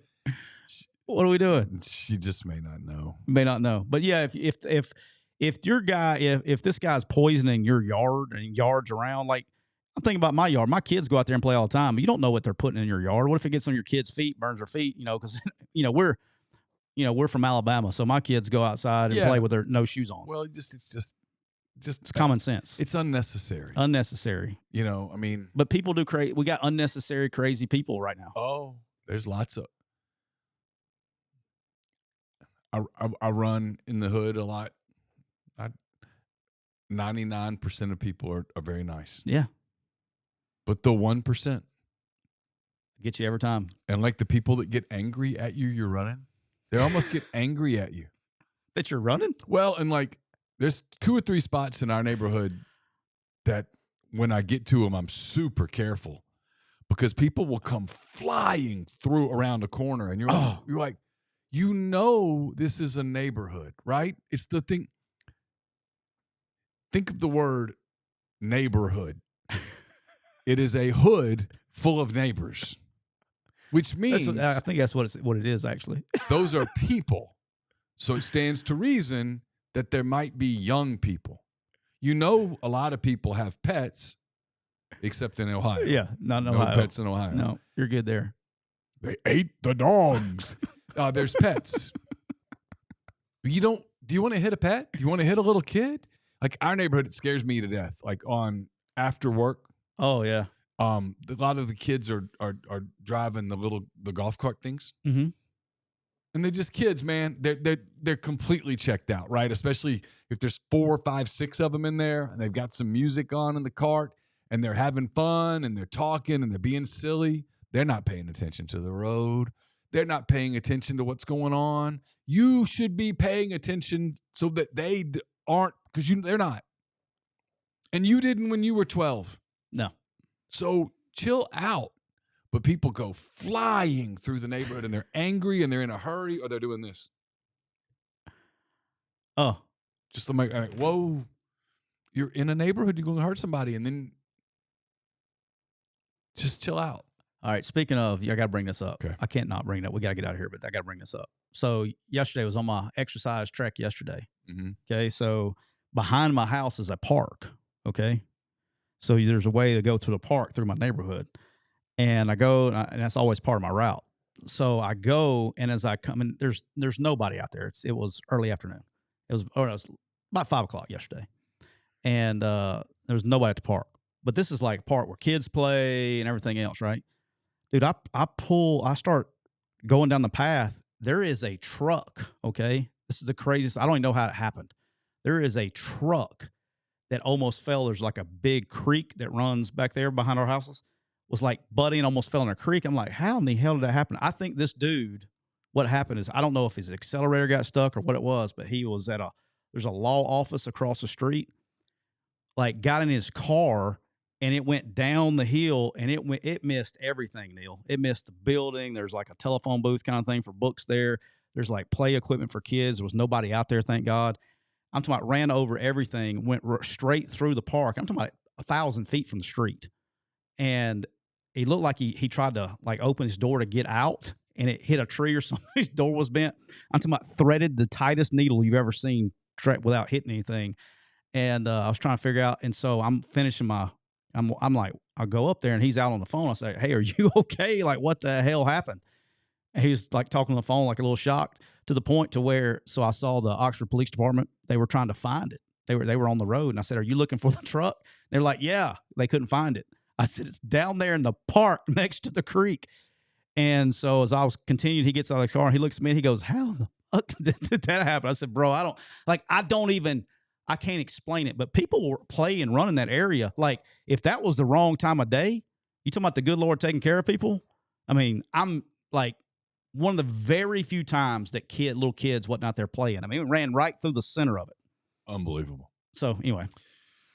[SPEAKER 2] What are we doing?
[SPEAKER 1] She just may not know.
[SPEAKER 2] May not know. But yeah, if this guy's poisoning your yard and yards around, like, I'm thinking about my yard. My kids go out there and play all the time. But you don't know what they're putting in your yard. What if it gets on your kids' feet, burns their feet? Because we're from Alabama, so my kids go outside and play with their no shoes on.
[SPEAKER 1] Well, it's
[SPEAKER 2] common sense.
[SPEAKER 1] It's unnecessary.
[SPEAKER 2] But people do crazy. We got unnecessary crazy people right now.
[SPEAKER 1] Oh, there's lots of. I run in the hood a lot. 99% of people are very nice.
[SPEAKER 2] Yeah.
[SPEAKER 1] But the 1%
[SPEAKER 2] get you every time.
[SPEAKER 1] And like the people that get angry at you, you're running, they almost get angry at you.
[SPEAKER 2] that you're running?
[SPEAKER 1] Well, and like there's 2 or 3 spots in our neighborhood that when I get to them, I'm super careful because people will come flying through around the corner, and you're like, this is a neighborhood, right? It's the thing. Think of the word neighborhood. It is a hood full of neighbors, which means
[SPEAKER 2] I think that's what it is actually.
[SPEAKER 1] those are people. So it stands to reason that there might be young people. A lot of people have pets, except in Ohio.
[SPEAKER 2] Yeah, not in
[SPEAKER 1] no
[SPEAKER 2] Ohio.
[SPEAKER 1] Pets in Ohio.
[SPEAKER 2] No, you're good there.
[SPEAKER 1] They ate the dogs. There's pets. Do you want to hit a pet? Do you want to hit a little kid? Like our neighborhood, it scares me to death. Like on after work.
[SPEAKER 2] Oh yeah.
[SPEAKER 1] A lot of the kids are driving the golf cart things.
[SPEAKER 2] Mm-hmm.
[SPEAKER 1] And they're just kids, man. They're completely checked out, right? Especially if there's 4, 5, 6 of them in there, and they've got some music on in the cart, and they're having fun, and they're talking, and they're being silly. They're not paying attention to the road. They're not paying attention to what's going on. You should be paying attention so that they aren't, because they're not. And you didn't when you were 12.
[SPEAKER 2] No.
[SPEAKER 1] So chill out. But people go flying through the neighborhood, and they're angry, and they're in a hurry, or they're doing this.
[SPEAKER 2] Oh.
[SPEAKER 1] Just like, whoa, you're in a neighborhood, you're going to hurt somebody, and then just chill out.
[SPEAKER 2] All right. Speaking of, I got to bring this up.
[SPEAKER 1] Okay.
[SPEAKER 2] I can't not bring it up. We got to get out of here, but I got to bring this up. So yesterday was on my exercise trek yesterday.
[SPEAKER 1] Mm-hmm.
[SPEAKER 2] Okay. So behind my house is a park. Okay. So there's a way to go to the park through my neighborhood. And I go, and that's always part of my route. So I go, and as I come in, there's nobody out there. It was early afternoon. It was about 5 o'clock yesterday. And there was nobody at the park. But this is like a park where kids play and everything else, right? Dude, I start going down the path. There is a truck, okay? This is the craziest. I don't even know how it happened. There is a truck that almost fell. There's like a big creek that runs back there behind our houses. Was like buddy and almost fell in a creek. I'm like, how in the hell did that happen? I think this dude, what happened is, I don't know if his accelerator got stuck or what it was, but he was there's a law office across the street, like got in his car and it went down the hill and it missed everything, Neal. It missed the building. There's like a telephone booth kind of thing for books there. There's like play equipment for kids. There was nobody out there, thank God. I'm talking about ran over everything, went straight through the park. I'm talking about 1,000 feet from the street. And he looked like he tried to like open his door to get out, and it hit a tree or something. His door was bent. I'm talking about threaded the tightest needle you've ever seen without hitting anything. And I was trying to figure out. And so I'm finishing I'm like, I'll go up there and he's out on the phone. I say, hey, are you okay? Like, what the hell happened? And he was like talking on the phone, like a little shocked, to the point to where, so I saw the Oxford Police Department. They were trying to find it. They were on the road. And I said, are you looking for the truck? They're like, yeah, they couldn't find it. I said, it's down there in the park next to the creek. And so as I was continuing, he gets out of his car and he looks at me and he goes, how in the fuck did that happen? I said, bro, I can't explain it, but people were playing and running that area. Like, if that was the wrong time of day, you talking about the good Lord taking care of people? I mean, I'm like one of the very few times that little kids wasn't out there playing. I mean, it ran right through the center of it.
[SPEAKER 1] Unbelievable.
[SPEAKER 2] So anyway.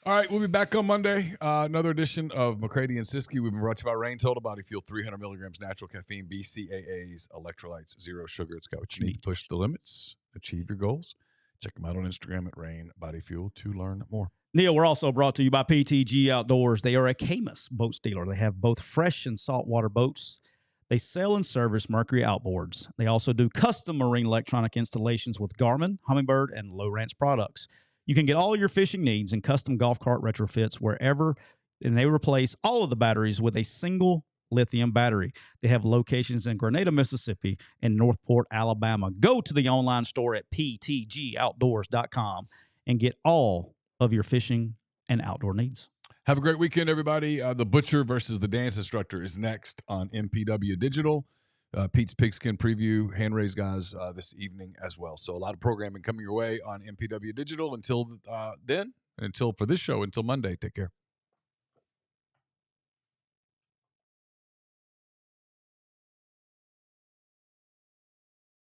[SPEAKER 1] All right, we'll be back on Monday. Another edition of McCready and Siskey. We've been brought to you by Rain Total Body Fuel, 300 milligrams natural caffeine, BCAAs, electrolytes, zero sugar. It's got what you need to push the limits, achieve your goals. Check them out on Instagram at Rain Body Fuel to learn more.
[SPEAKER 2] Neal, we're also brought to you by PTG Outdoors. They are a Camus boat dealer. They have both fresh and saltwater boats. They sell and service Mercury outboards. They also do custom marine electronic installations with Garmin, Humminbird, and Lowrance products. You can get all your fishing needs and custom golf cart retrofits wherever, and they replace all of the batteries with a single lithium battery. They have locations in Grenada, Mississippi, and Northport, Alabama. Go to the online store at ptgoutdoors.com and get all of your fishing and outdoor needs.
[SPEAKER 1] Have a great weekend, everybody. The Butcher versus the Dance Instructor is next on MPW Digital. Pete's Pigskin Preview, hand-raised guys this evening as well. So a lot of programming coming your way on MPW Digital. Until then, for this show, until Monday, take care.